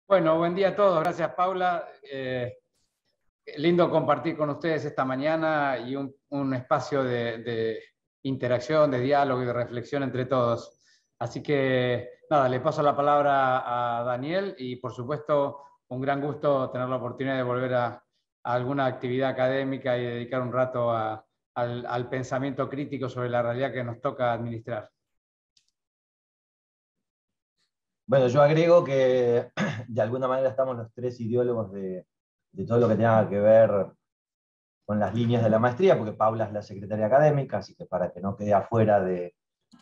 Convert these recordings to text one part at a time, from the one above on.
Bueno, buen día a todos. Gracias, Paula. Lindo compartir con ustedes esta mañana y un espacio de interacción, de diálogo y de reflexión entre todos. Así que, nada, le paso la palabra a Daniel y, por supuesto, un gran gusto tener la oportunidad de volver a alguna actividad académica y dedicar un rato al pensamiento crítico sobre la realidad que nos toca administrar. Bueno, yo agrego que de alguna manera estamos los tres ideólogos de todo lo que tenga que ver con las líneas de la maestría, porque Paula es la secretaria académica, así que para que no quede afuera de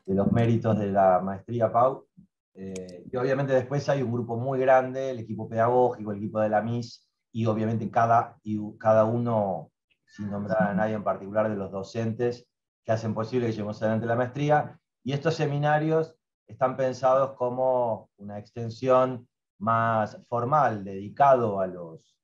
los méritos de la maestría, Pau. Y obviamente después hay un grupo muy grande, el equipo pedagógico, el equipo de la MIS, y obviamente cada uno, sin nombrar a nadie en particular, de los docentes que hacen posible que llevemos adelante la maestría. Y estos seminarios están pensados como una extensión más formal, dedicado a los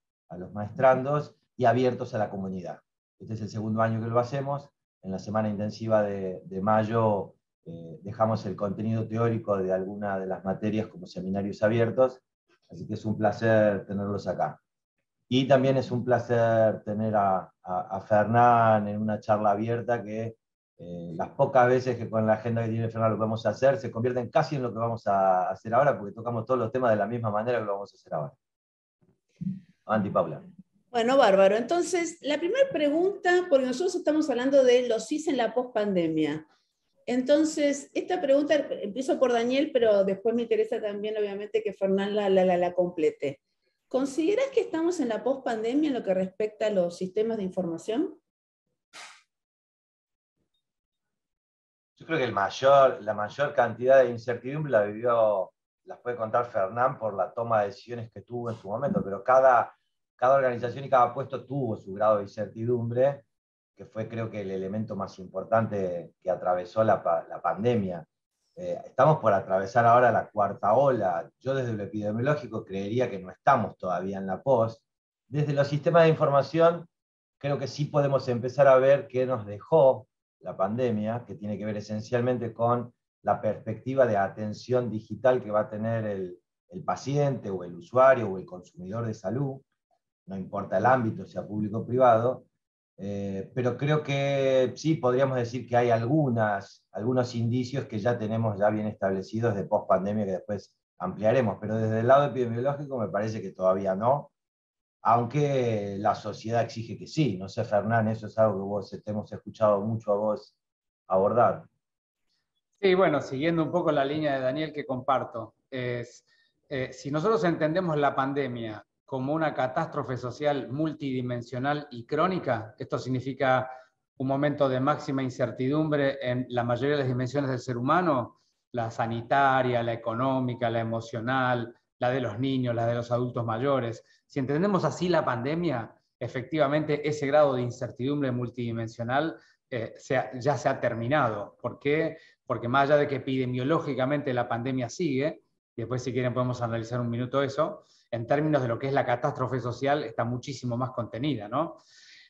maestrandos y abiertos a la comunidad. Este es el segundo año que lo hacemos. En la semana intensiva de mayo dejamos el contenido teórico de alguna de las materias como seminarios abiertos, así que es un placer tenerlos acá. Y también es un placer tener a Fernán en una charla abierta que las pocas veces que con la agenda que tiene Fernán lo podemos hacer se convierten casi en lo que vamos a hacer ahora, porque tocamos todos los temas de la misma manera que lo vamos a hacer ahora. Avanti, Paula. Bueno, bárbaro. Entonces, la primera pregunta, porque nosotros estamos hablando de los CIS en la pospandemia. Entonces, esta pregunta, empiezo por Daniel, pero después me interesa también, obviamente, que Fernán la complete. ¿Consideras que estamos en la pospandemia en lo que respecta a los sistemas de información? Yo creo que la mayor cantidad de incertidumbre las puede contar Fernán por la toma de decisiones que tuvo en su momento, pero cada organización y cada puesto tuvo su grado de incertidumbre, que fue creo que el elemento más importante que atravesó la pandemia. Estamos por atravesar ahora la cuarta ola. Yo desde lo epidemiológico creería que no estamos todavía en la post. Desde los sistemas de información creo que sí podemos empezar a ver qué nos dejó la pandemia, que tiene que ver esencialmente con la perspectiva de atención digital que va a tener el paciente o el usuario o el consumidor de salud, no importa el ámbito, sea público o privado, pero creo que sí podríamos decir que hay algunos indicios que ya tenemos ya bien establecidos de post-pandemia que después ampliaremos, pero desde el lado epidemiológico me parece que todavía no, aunque la sociedad exige que sí. No sé, Fernán, eso es algo que te hemos escuchado mucho a vos abordar. Sí, bueno, siguiendo un poco la línea de Daniel que comparto, si nosotros entendemos la pandemia como una catástrofe social multidimensional y crónica, esto significa un momento de máxima incertidumbre en la mayoría de las dimensiones del ser humano, la sanitaria, la económica, la emocional, la de los niños, la de los adultos mayores. Si entendemos así la pandemia, efectivamente ese grado de incertidumbre multidimensional ya se ha terminado. ¿Por qué? Porque más allá de que epidemiológicamente la pandemia sigue, y después si quieren podemos analizar un minuto eso, en términos de lo que es la catástrofe social está muchísimo más contenida, ¿no?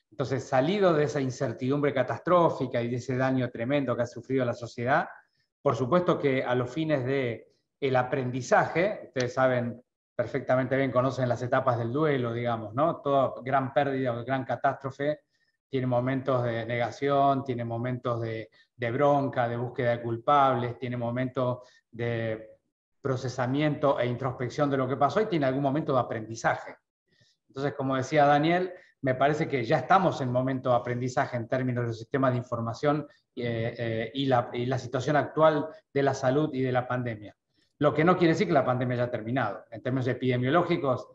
Entonces, salido de esa incertidumbre catastrófica y de ese daño tremendo que ha sufrido la sociedad, por supuesto que a los fines del aprendizaje, ustedes saben perfectamente bien, conocen las etapas del duelo, digamos, ¿no? Toda gran pérdida o gran catástrofe tiene momentos de negación, tiene momentos de bronca, de búsqueda de culpables, tiene momentos de procesamiento e introspección de lo que pasó y tiene algún momento de aprendizaje. Entonces, como decía Daniel, me parece que ya estamos en momento de aprendizaje en términos de los sistemas de información y la situación actual de la salud y de la pandemia. Lo que no quiere decir que la pandemia haya terminado. En términos epidemiológicos,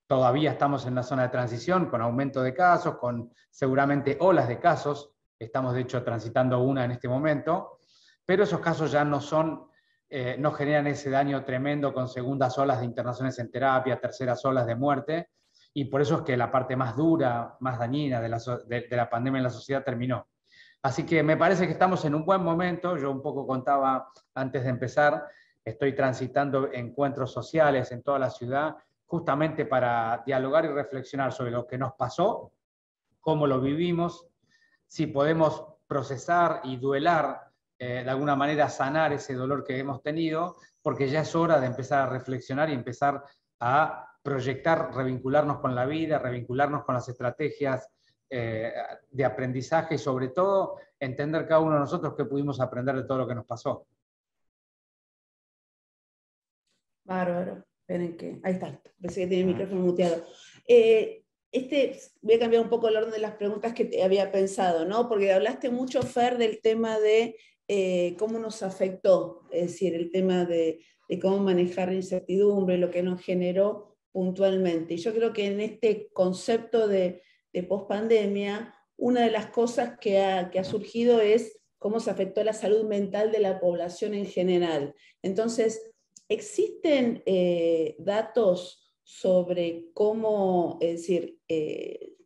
todavía estamos en la zona de transición, con aumento de casos, con seguramente olas de casos. Estamos, de hecho, transitando una en este momento, pero esos casos ya no generan ese daño tremendo con segundas olas de internaciones en terapia, terceras olas de muerte, y por eso es que la parte más dura, más dañina de la pandemia en la sociedad terminó. Así que me parece que estamos en un buen momento. Yo un poco contaba antes de empezar, estoy transitando encuentros sociales en toda la ciudad, justamente para dialogar y reflexionar sobre lo que nos pasó, cómo lo vivimos, si podemos procesar y duelar, de alguna manera sanar ese dolor que hemos tenido, porque ya es hora de empezar a reflexionar y empezar a proyectar, revincularnos con la vida, revincularnos con las estrategias de aprendizaje y sobre todo entender cada uno de nosotros qué pudimos aprender de todo lo que nos pasó. Bárbaro. Esperen que. Ahí está. Pensé que tenía el micrófono muteado. Voy a cambiar un poco el orden de las preguntas que te había pensado, ¿no? Porque hablaste mucho, Fer, del tema de cómo nos afectó, es decir, el tema de cómo manejar la incertidumbre, lo que nos generó puntualmente. Y yo creo que en este concepto de pospandemia, una de las cosas que ha surgido es cómo se afectó la salud mental de la población en general. Entonces, ¿existen datos sobre cómo, es decir,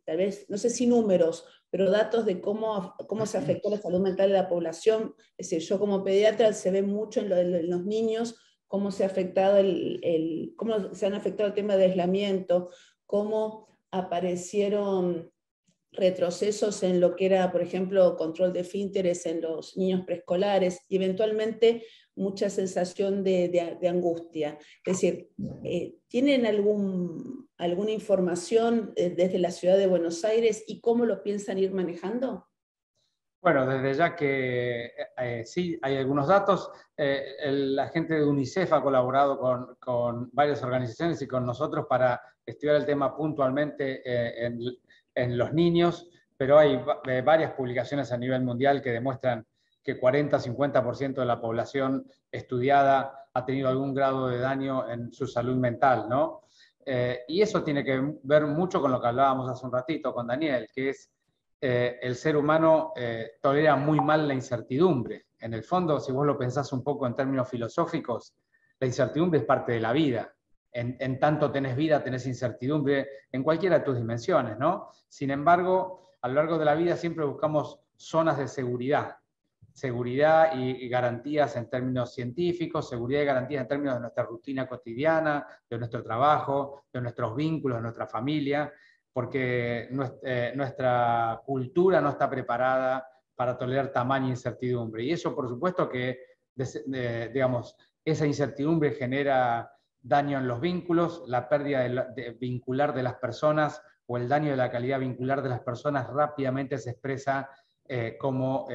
tal vez, no sé si números, pero datos de cómo se afectó la salud mental de la población? Es decir, yo como pediatra se ve mucho en los niños cómo se ha afectado cómo se han afectado el tema de aislamiento, cómo aparecieron retrocesos en lo que era, por ejemplo, control de esfínteres en los niños preescolares y eventualmente mucha sensación de angustia. Es decir, ¿tienen alguna información desde la ciudad de Buenos Aires y cómo lo piensan ir manejando? Bueno, desde ya que sí, hay algunos datos. La gente de UNICEF ha colaborado con varias organizaciones y con nosotros para estudiar el tema puntualmente en los niños, pero hay varias publicaciones a nivel mundial que demuestran que 40-50% de la población estudiada ha tenido algún grado de daño en su salud mental, ¿no? Y eso tiene que ver mucho con lo que hablábamos hace un ratito con Daniel, que es el ser humano tolera muy mal la incertidumbre. En el fondo, si vos lo pensás un poco en términos filosóficos, la incertidumbre es parte de la vida. En tanto tenés vida, tenés incertidumbre en cualquiera de tus dimensiones, ¿no? Sin embargo, a lo largo de la vida siempre buscamos zonas de seguridad. Seguridad y garantías en términos científicos, seguridad y garantías en términos de nuestra rutina cotidiana, de nuestro trabajo, de nuestros vínculos, de nuestra familia, porque nuestra cultura no está preparada para tolerar tamaña incertidumbre. Y eso, por supuesto, que digamos, esa incertidumbre genera daño en los vínculos, la pérdida vincular de las personas o el daño de la calidad vincular de las personas rápidamente se expresa como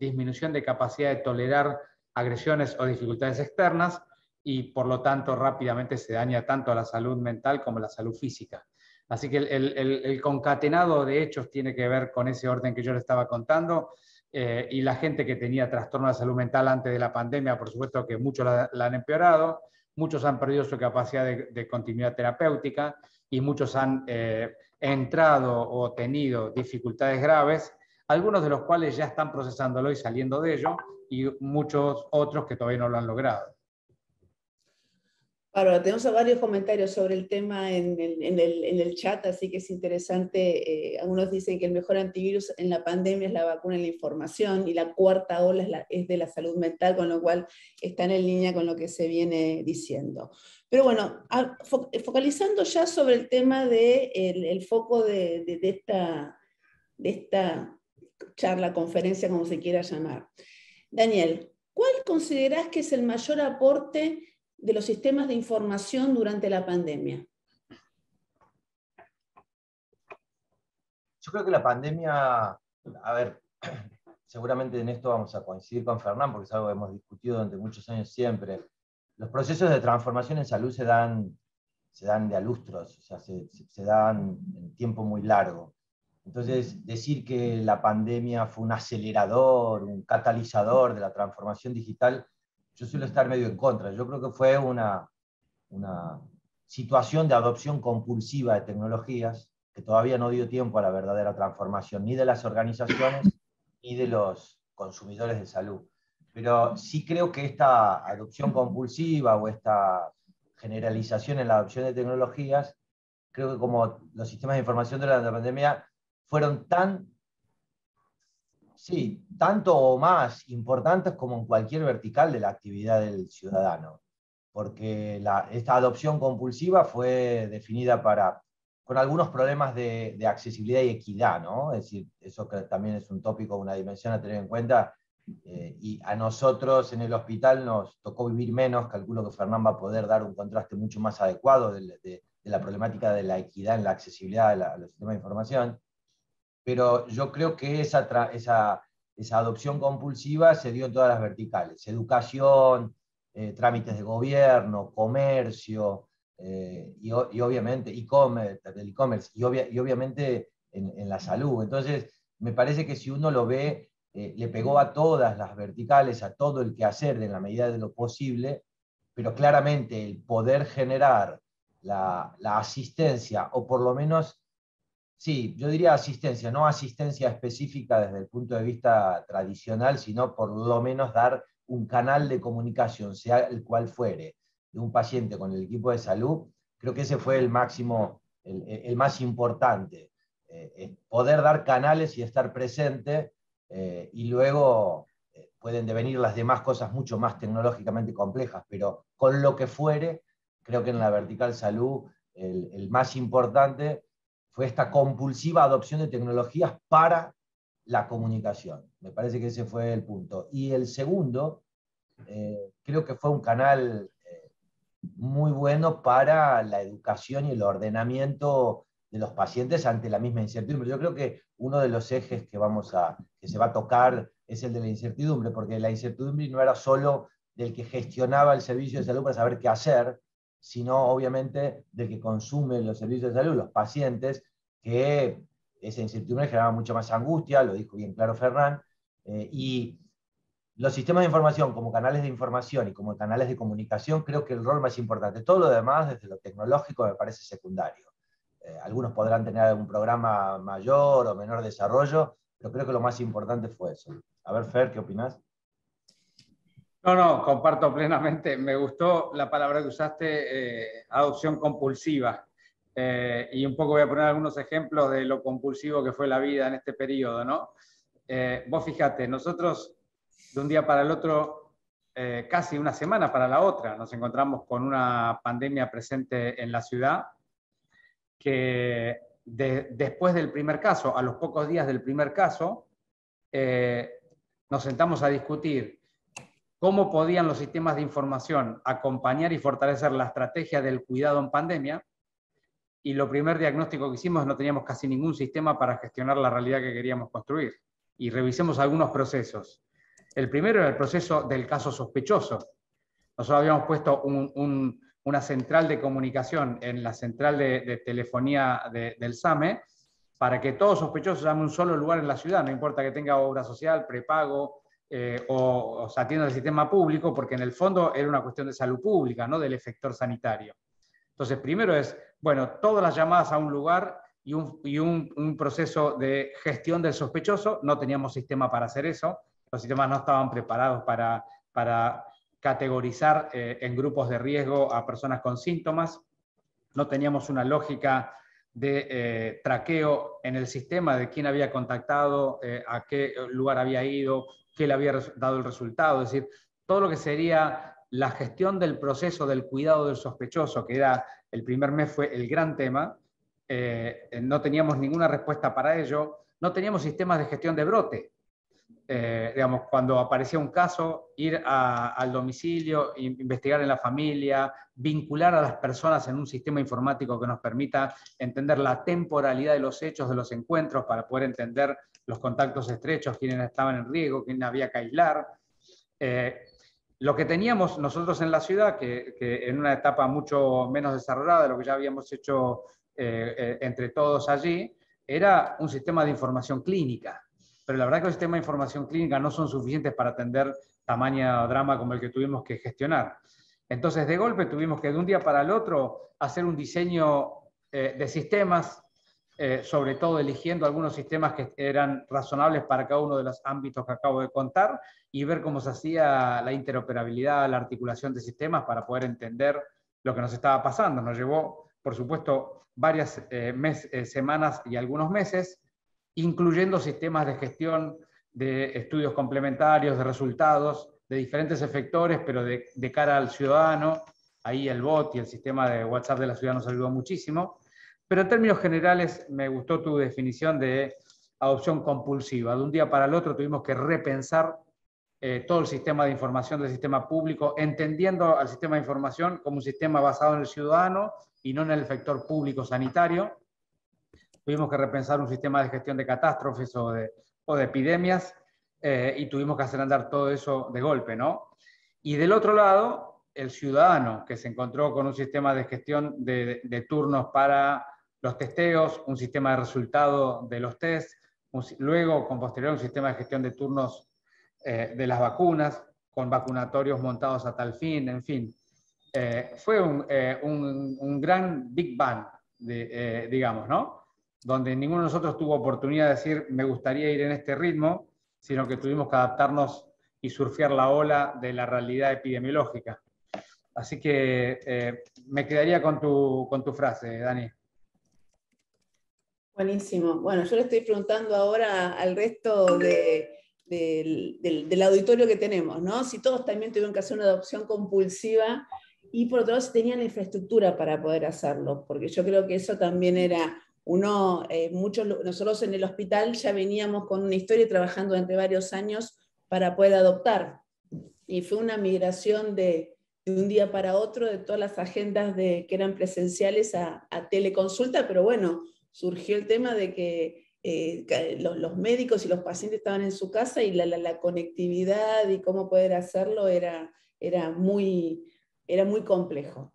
disminución de capacidad de tolerar agresiones o dificultades externas y por lo tanto rápidamente se daña tanto a la salud mental como a la salud física. Así que el concatenado de hechos tiene que ver con ese orden que yo le estaba contando, y la gente que tenía trastorno de salud mental antes de la pandemia, por supuesto que muchos la han empeorado, muchos han perdido su capacidad de continuidad terapéutica y muchos han entrado o tenido dificultades graves, algunos de los cuales ya están procesándolo y saliendo de ello, y muchos otros que todavía no lo han logrado. Ahora, tenemos varios comentarios sobre el tema en el chat, así que es interesante. Algunos dicen que el mejor antivirus en la pandemia es la vacuna y la información, y la cuarta ola es de la salud mental, con lo cual están en línea con lo que se viene diciendo. Pero bueno, focalizando ya sobre el tema del foco de esta charla, conferencia, como se quiera llamar. Daniel, ¿cuál considerás que es el mayor aporte de los sistemas de información durante la pandemia? Yo creo que la pandemia, a ver, seguramente en esto vamos a coincidir con Fernán, porque es algo que hemos discutido durante muchos años siempre. Los procesos de transformación en salud se dan de a lustros, o sea, se dan en tiempo muy largo. Entonces, decir que la pandemia fue un acelerador, un catalizador de la transformación digital, yo suelo estar medio en contra. Yo creo que fue una situación de adopción compulsiva de tecnologías que todavía no dio tiempo a la verdadera transformación, ni de las organizaciones, ni de los consumidores de salud. Pero sí creo que esta adopción compulsiva o esta generalización en la adopción de tecnologías, creo que como los sistemas de información durante la pandemia fueron tanto o más importantes como en cualquier vertical de la actividad del ciudadano, porque esta adopción compulsiva fue definida con algunos problemas de accesibilidad y equidad, ¿no? Es decir, eso que también es un tópico, una dimensión a tener en cuenta, Y a nosotros en el hospital nos tocó vivir menos. Calculo que Fernán va a poder dar un contraste mucho más adecuado de la problemática de la equidad en la accesibilidad a los sistemas de información. Pero yo creo que esa adopción compulsiva se dio en todas las verticales: educación, trámites de gobierno, comercio, y obviamente e-commerce, y obviamente en la salud. Entonces, me parece que si uno lo ve, le pegó a todas las verticales, a todo el quehacer en la medida de lo posible, pero claramente el poder generar la asistencia, o por lo menos, sí, yo diría asistencia, no asistencia específica desde el punto de vista tradicional, sino por lo menos dar un canal de comunicación, sea el cual fuere, de un paciente con el equipo de salud. Creo que ese fue el máximo, el más importante. Poder dar canales y estar presente, y luego pueden devenir las demás cosas mucho más tecnológicamente complejas, pero con lo que fuere, creo que en la vertical salud el más importante fue esta compulsiva adopción de tecnologías para la comunicación. Me parece que ese fue el punto. Y el segundo, creo que fue un canal muy bueno para la educación y el ordenamiento de los pacientes ante la misma incertidumbre. Yo creo que uno de los ejes que se va a tocar es el de la incertidumbre, porque la incertidumbre no era solo del que gestionaba el servicio de salud para saber qué hacer, sino obviamente del que consume los servicios de salud, los pacientes, que esa incertidumbre generaba mucha más angustia, lo dijo bien claro Ferran, y los sistemas de información como canales de información y como canales de comunicación, creo que el rol más importante. Todo lo demás, desde lo tecnológico, me parece secundario. Algunos podrán tener algún programa mayor o menor desarrollo, pero creo que lo más importante fue eso. A ver, Fer, ¿qué opinás? No, comparto plenamente. Me gustó la palabra que usaste, adopción compulsiva. Y un poco voy a poner algunos ejemplos de lo compulsivo que fue la vida en este periodo, ¿no? Vos fíjate, nosotros de un día para el otro, casi una semana para la otra, nos encontramos con una pandemia presente en la ciudad que después del primer caso, a los pocos días del primer caso, nos sentamos a discutir cómo podían los sistemas de información acompañar y fortalecer la estrategia del cuidado en pandemia, y lo primer diagnóstico que hicimos, no teníamos casi ningún sistema para gestionar la realidad que queríamos construir. Y revisemos algunos procesos. El primero era el proceso del caso sospechoso. Nosotros habíamos puesto una central de comunicación en la central de telefonía del SAME para que todo sospechoso llame un solo lugar en la ciudad, no importa que tenga obra social, prepago, o se atienda al sistema público, porque en el fondo era una cuestión de salud pública, no del efector sanitario. Entonces, primero es, bueno, todas las llamadas a un lugar y un proceso de gestión del sospechoso. No teníamos sistema para hacer eso, los sistemas no estaban preparados para categorizar en grupos de riesgo a personas con síntomas, no teníamos una lógica de traqueo en el sistema de quién había contactado, a qué lugar había ido, qué le había dado el resultado. Es decir, todo lo que sería la gestión del proceso del cuidado del sospechoso, que era el primer mes, fue el gran tema. No teníamos ninguna respuesta para ello. No teníamos sistemas de gestión de brote. Digamos, cuando aparecía un caso, ir al domicilio, investigar en la familia, vincular a las personas en un sistema informático que nos permita entender la temporalidad de los hechos, de los encuentros, para poder entender los contactos estrechos, quiénes estaban en riesgo, quién había que aislar. Lo que teníamos nosotros en la ciudad, que en una etapa mucho menos desarrollada de lo que ya habíamos hecho entre todos allí, era un sistema de información clínica. Pero la verdad que los sistemas de información clínica no son suficientes para atender tamaño drama como el que tuvimos que gestionar. Entonces, de golpe tuvimos que de un día para el otro hacer un diseño de sistemas, sobre todo eligiendo algunos sistemas que eran razonables para cada uno de los ámbitos que acabo de contar, y ver cómo se hacía la interoperabilidad, la articulación de sistemas para poder entender lo que nos estaba pasando. Nos llevó, por supuesto, varias semanas y algunos meses, incluyendo sistemas de gestión de estudios complementarios, de resultados, de diferentes efectores, pero de cara al ciudadano. Ahí el bot y el sistema de WhatsApp de la ciudad nos ayudó muchísimo. Pero en términos generales me gustó tu definición de adopción compulsiva. De un día para el otro tuvimos que repensar todo el sistema de información del sistema público, entendiendo al sistema de información como un sistema basado en el ciudadano y no en el sector público sanitario. Tuvimos que repensar un sistema de gestión de catástrofes o de epidemias, y tuvimos que hacer andar todo eso de golpe, ¿no? Y del otro lado, el ciudadano, que se encontró con un sistema de gestión de turnos para los testeos, un sistema de resultado de los test, luego, con posterior, un sistema de gestión de turnos de las vacunas, con vacunatorios montados a tal fin, en fin. Fue un gran Big Bang, digamos, ¿no? Donde ninguno de nosotros tuvo oportunidad de decir, me gustaría ir en este ritmo, sino que tuvimos que adaptarnos y surfear la ola de la realidad epidemiológica. Así que me quedaría con tu frase, Dani. Buenísimo. Bueno, yo le estoy preguntando ahora al resto del auditorio que tenemos, ¿no? Si todos también tuvieron que hacer una adopción compulsiva y por otro lado si tenían la infraestructura para poder hacerlo, porque yo creo que eso también era nosotros en el hospital ya veníamos con una historia trabajando durante varios años para poder adoptar. Y fue una migración de un día para otro de todas las agendas que eran presenciales a teleconsulta, pero bueno, surgió el tema de que los médicos y los pacientes estaban en su casa y la conectividad y cómo poder hacerlo era muy complejo.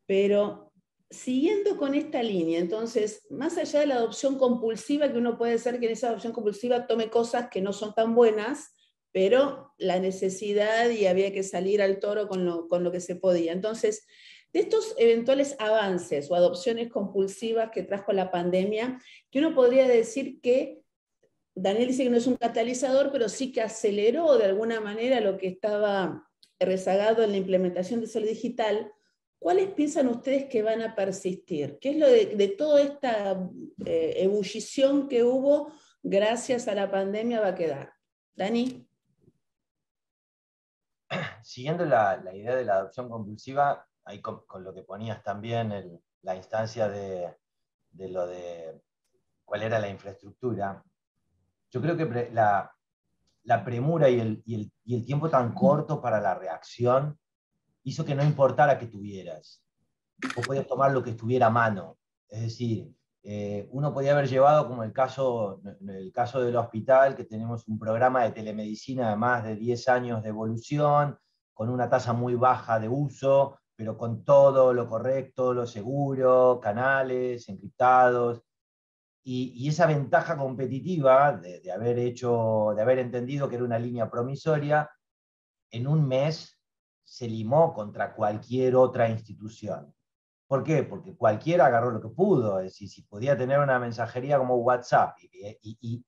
Pero siguiendo con esta línea, entonces, más allá de la adopción compulsiva, que uno puede ser que en esa adopción compulsiva tome cosas que no son tan buenas, pero la necesidad y había que salir al toro con lo que se podía. Entonces, de estos eventuales avances o adopciones compulsivas que trajo la pandemia, que uno podría decir que, Daniel dice que no es un catalizador, pero sí que aceleró de alguna manera lo que estaba rezagado en la implementación de salud digital. ¿Cuáles piensan ustedes que van a persistir? ¿Qué es lo de toda esta ebullición que hubo gracias a la pandemia va a quedar? Dani. Siguiendo la idea de la adopción compulsiva, ahí con lo que ponías también la instancia de lo de cuál era la infraestructura, yo creo que la premura y el tiempo tan corto para la reacción hizo que no importara que tuvieras. Vos podías tomar lo que estuviera a mano. Es decir, uno podía haber llevado, como en el caso del hospital, que tenemos un programa de telemedicina de más de 10 años de evolución, con una tasa muy baja de uso, pero con todo lo correcto, lo seguro, canales encriptados, y esa ventaja competitiva de haber entendido que era una línea promisoria, en un mes se limó contra cualquier otra institución. ¿Por qué? Porque cualquiera agarró lo que pudo. Es decir, si podía tener una mensajería como WhatsApp y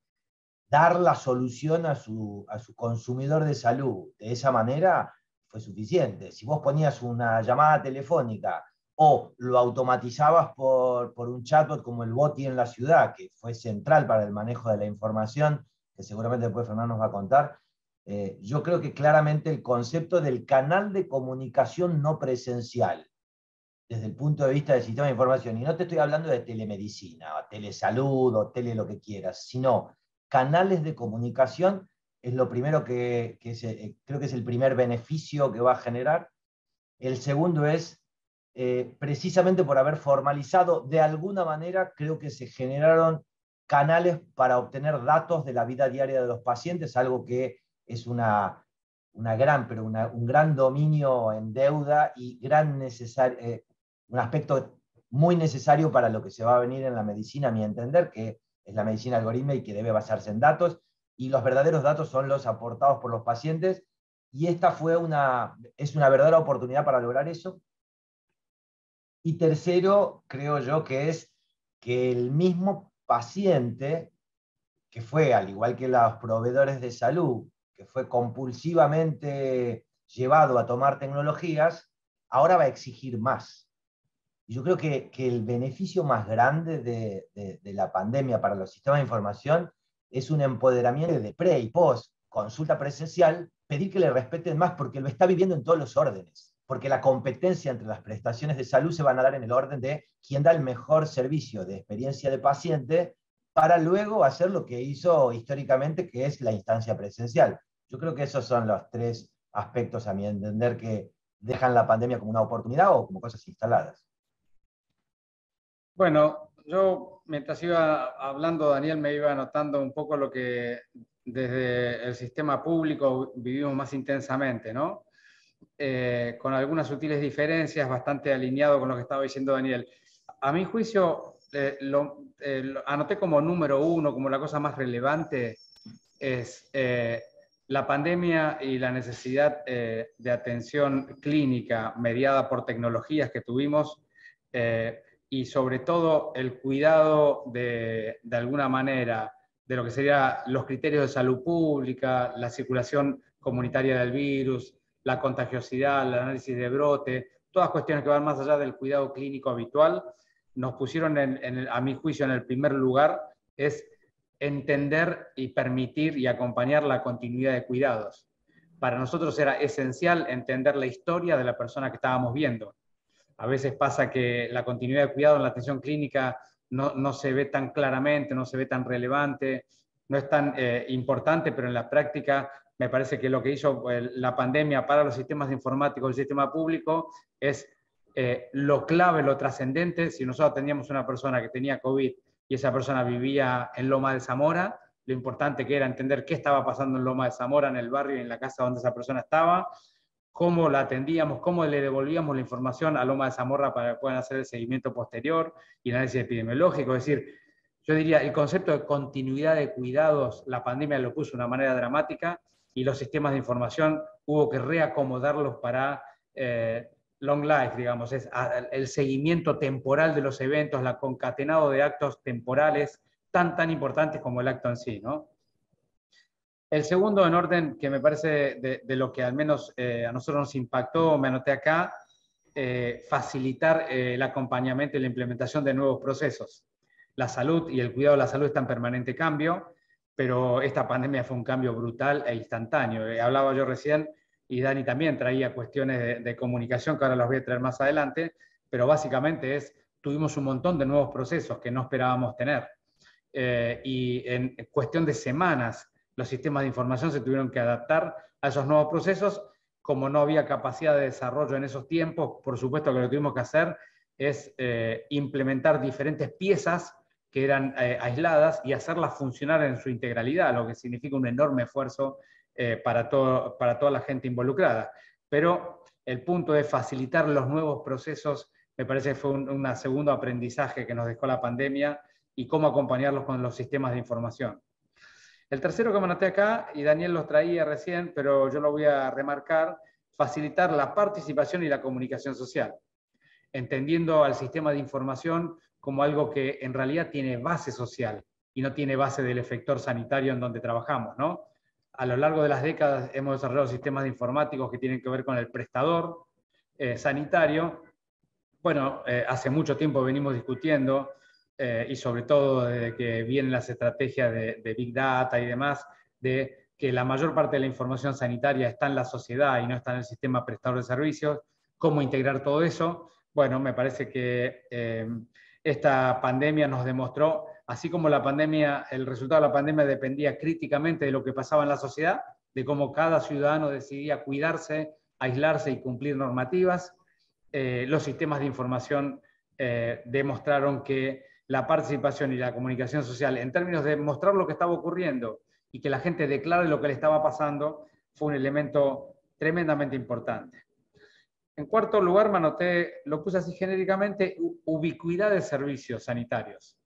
dar la solución a su consumidor de salud de esa manera, fue suficiente. Si vos ponías una llamada telefónica o lo automatizabas por un chatbot como el Boti en la ciudad, que fue central para el manejo de la información, que seguramente después Fernando nos va a contar, yo creo que claramente el concepto del canal de comunicación no presencial, desde el punto de vista del sistema de información, y no te estoy hablando de telemedicina, o telesalud, o tele lo que quieras, sino canales de comunicación, es lo primero creo que es el primer beneficio que va a generar. El segundo es, precisamente por haber formalizado, de alguna manera, creo que se generaron canales para obtener datos de la vida diaria de los pacientes, algo que es un gran dominio en deuda y un aspecto muy necesario para lo que se va a venir en la medicina, a mi entender, que es la medicina algorítmica y que debe basarse en datos, y los verdaderos datos son los aportados por los pacientes, y esta es una verdadera oportunidad para lograr eso. Y tercero, creo yo que es que el mismo paciente, que fue, al igual que los proveedores de salud, que fue compulsivamente llevado a tomar tecnologías, ahora va a exigir más. Y yo creo que el beneficio más grande de la pandemia para los sistemas de información es un empoderamiento de pre y post consulta presencial, pedir que le respeten más porque lo está viviendo en todos los órdenes. Porque la competencia entre las prestaciones de salud se van a dar en el orden de quién da el mejor servicio de experiencia de paciente para luego hacer lo que hizo históricamente, que es la instancia presencial. Yo creo que esos son los tres aspectos, a mi entender, que dejan la pandemia como una oportunidad o como cosas instaladas. Bueno, yo mientras iba hablando, Daniel, me iba anotando un poco lo que desde el sistema público vivimos más intensamente, ¿no? Con algunas sutiles diferencias, bastante alineado con lo que estaba diciendo Daniel. A mi juicio, lo anoté como número uno, como la cosa más relevante, es la pandemia y la necesidad de atención clínica mediada por tecnologías que tuvimos, y sobre todo el cuidado de alguna manera de lo que serían los criterios de salud pública, la circulación comunitaria del virus, la contagiosidad, el análisis de brote, todas cuestiones que van más allá del cuidado clínico habitual, nos pusieron, a mi juicio, en el primer lugar, es entender y permitir y acompañar la continuidad de cuidados. Para nosotros era esencial entender la historia de la persona que estábamos viendo. A veces pasa que la continuidad de cuidado en la atención clínica no se ve tan claramente, no se ve tan relevante, no es tan importante, pero en la práctica me parece que lo que hizo la pandemia para los sistemas informáticos del sistema público es lo clave, lo trascendente. Si nosotros teníamos una persona que tenía COVID y esa persona vivía en Loma de Zamora, lo importante que era entender qué estaba pasando en Loma de Zamora, en el barrio y en la casa donde esa persona estaba, cómo la atendíamos, cómo le devolvíamos la información a Loma de Zamora para que puedan hacer el seguimiento posterior y el análisis epidemiológico. Es decir, yo diría, el concepto de continuidad de cuidados, la pandemia lo puso de una manera dramática y los sistemas de información hubo que reacomodarlos para long life, digamos, es el seguimiento temporal de los eventos, la concatenado de actos temporales tan importantes como el acto en sí, ¿no? El segundo en orden, que me parece de lo que al menos a nosotros nos impactó, me anoté acá, facilitar el acompañamiento y la implementación de nuevos procesos. La salud y el cuidado de la salud está en permanente cambio, pero esta pandemia fue un cambio brutal e instantáneo. Hablaba yo recién, y Dani también traía cuestiones de comunicación, que ahora las voy a traer más adelante, pero básicamente tuvimos un montón de nuevos procesos que no esperábamos tener. Y en cuestión de semanas, los sistemas de información se tuvieron que adaptar a esos nuevos procesos. Como no había capacidad de desarrollo en esos tiempos, por supuesto que lo que tuvimos que hacer es implementar diferentes piezas que eran aisladas y hacerlas funcionar en su integralidad, lo que significa un enorme esfuerzo para toda la gente involucrada. Pero el punto de facilitar los nuevos procesos me parece que fue un segundo aprendizaje que nos dejó la pandemia y cómo acompañarlos con los sistemas de información. El tercero que me anoté acá, y Daniel los traía recién, pero yo lo voy a remarcar, facilitar la participación y la comunicación social, entendiendo al sistema de información como algo que en realidad tiene base social y no tiene base del efector sanitario en donde trabajamos, ¿no? A lo largo de las décadas hemos desarrollado sistemas de informáticos que tienen que ver con el prestador sanitario. Bueno, hace mucho tiempo venimos discutiendo, y sobre todo desde que vienen las estrategias de Big Data y demás, de que la mayor parte de la información sanitaria está en la sociedad y no está en el sistema prestador de servicios. ¿Cómo integrar todo eso? Bueno, me parece que esta pandemia nos demostró, así como el resultado de la pandemia dependía críticamente de lo que pasaba en la sociedad, de cómo cada ciudadano decidía cuidarse, aislarse y cumplir normativas, los sistemas de información demostraron que la participación y la comunicación social, en términos de mostrar lo que estaba ocurriendo y que la gente declare lo que le estaba pasando, fue un elemento tremendamente importante. En cuarto lugar, me anoté, lo puse así genéricamente, ubicuidad de servicios sanitarios.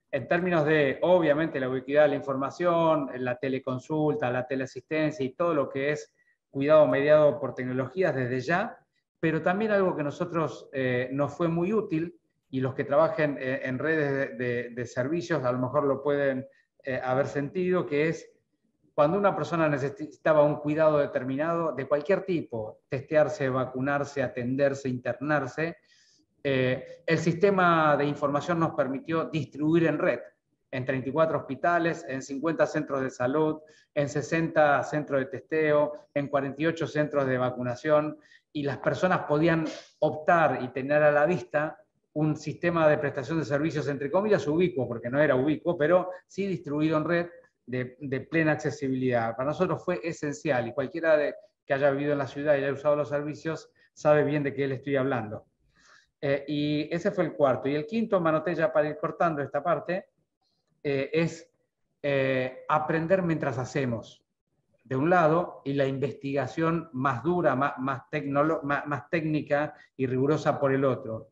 En términos de, obviamente, la ubicuidad de la información, la teleconsulta, la teleasistencia y todo lo que es cuidado mediado por tecnologías desde ya, pero también algo que a nosotros nos fue muy útil, y los que trabajen en redes de servicios a lo mejor lo pueden haber sentido, que es cuando una persona necesitaba un cuidado determinado de cualquier tipo, testearse, vacunarse, atenderse, internarse, el sistema de información nos permitió distribuir en red, en 34 hospitales, en 50 centros de salud, en 60 centros de testeo, en 48 centros de vacunación, y las personas podían optar y tener a la vista un sistema de prestación de servicios, entre comillas, ubicuo, porque no era ubicuo, pero sí distribuido en red, de plena accesibilidad. Para nosotros fue esencial y cualquiera que haya vivido en la ciudad y haya usado los servicios sabe bien de qué le estoy hablando. Y ese fue el cuarto. Y el quinto, manoté ya para ir cortando esta parte, es aprender mientras hacemos, de un lado, y la investigación más dura, más técnica y rigurosa por el otro.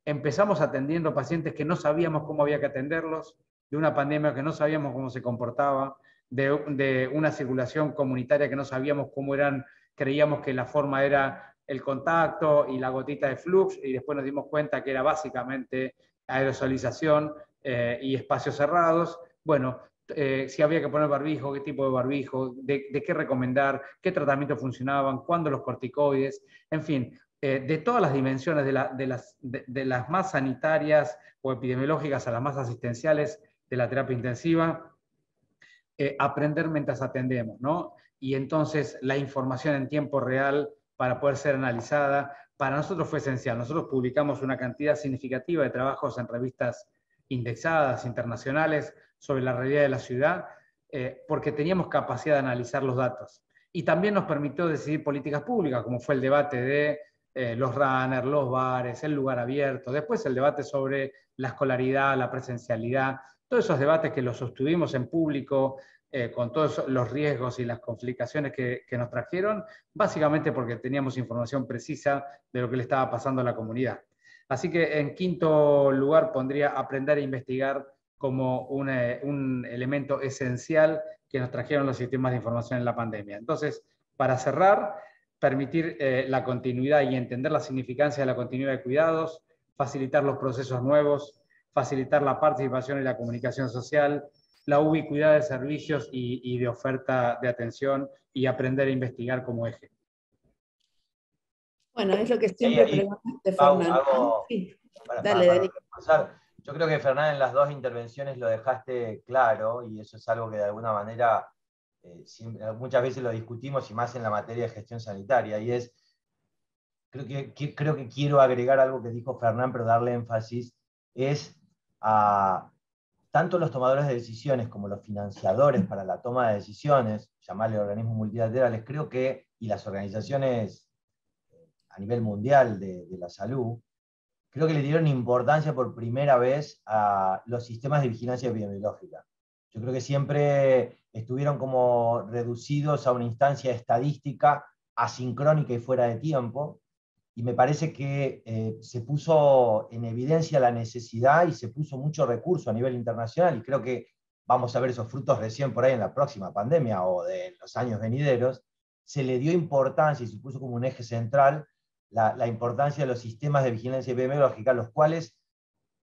Empezamos atendiendo pacientes que no sabíamos cómo había que atenderlos, de una pandemia que no sabíamos cómo se comportaba, de una circulación comunitaria que no sabíamos cómo eran, creíamos que la forma era el contacto y la gotita de flux, y después nos dimos cuenta que era básicamente aerosolización y espacios cerrados. Bueno, si había que poner barbijo, qué tipo de barbijo, de qué recomendar, qué tratamientos funcionaban, cuándo los corticoides, en fin, de todas las dimensiones, de las más sanitarias o epidemiológicas a las más asistenciales de la terapia intensiva, aprender mientras atendemos, ¿no? Y entonces la información en tiempo real para poder ser analizada, para nosotros fue esencial. Nosotros publicamos una cantidad significativa de trabajos en revistas indexadas, internacionales, sobre la realidad de la ciudad, porque teníamos capacidad de analizar los datos. Y también nos permitió decidir políticas públicas, como fue el debate de los runners, los bares, el lugar abierto, después el debate sobre la escolaridad, la presencialidad, todos esos debates que los sostuvimos en público, con todos los riesgos y las complicaciones que nos trajeron, básicamente porque teníamos información precisa de lo que le estaba pasando a la comunidad. Así que en quinto lugar pondría aprender a investigar como un elemento esencial que nos trajeron los sistemas de información en la pandemia. Entonces, para cerrar, permitir la continuidad y entender la significancia de la continuidad de cuidados, facilitar los procesos nuevos, facilitar la participación y la comunicación social, la ubicuidad de servicios y de oferta de atención, y aprender a investigar como eje. Bueno, es lo que siempre preguntaste, Fernando. Sí. Dale, Dani. Yo creo que, Fernán, en las dos intervenciones lo dejaste claro, y eso es algo que de alguna manera muchas veces lo discutimos, y más en la materia de gestión sanitaria, y es, creo que quiero agregar algo que dijo Fernán, pero darle énfasis, es a tanto los tomadores de decisiones como los financiadores para la toma de decisiones, llamarle organismos multilaterales, creo que, y las organizaciones a nivel mundial de la salud, creo que le dieron importancia por primera vez a los sistemas de vigilancia epidemiológica. Yo creo que siempre estuvieron como reducidos a una instancia estadística asincrónica y fuera de tiempo, y me parece que se puso en evidencia la necesidad y se puso mucho recurso a nivel internacional, y creo que vamos a ver esos frutos recién por ahí en la próxima pandemia o de los años venideros. Se le dio importancia y se puso como un eje central la importancia de los sistemas de vigilancia epidemiológica, los cuales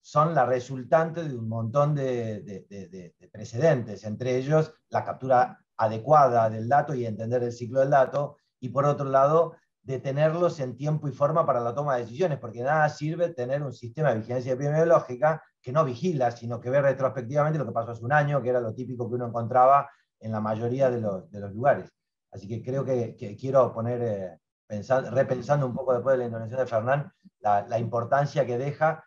son la resultante de un montón de precedentes, entre ellos la captura adecuada del dato y entender el ciclo del dato, y por otro lado, de tenerlos en tiempo y forma para la toma de decisiones, porque nada sirve tener un sistema de vigilancia epidemiológica que no vigila, sino que ve retrospectivamente lo que pasó hace un año, que era lo típico que uno encontraba en la mayoría de los lugares. Así que creo que quiero poner, repensando un poco después de la intervención de Fernán, la importancia que deja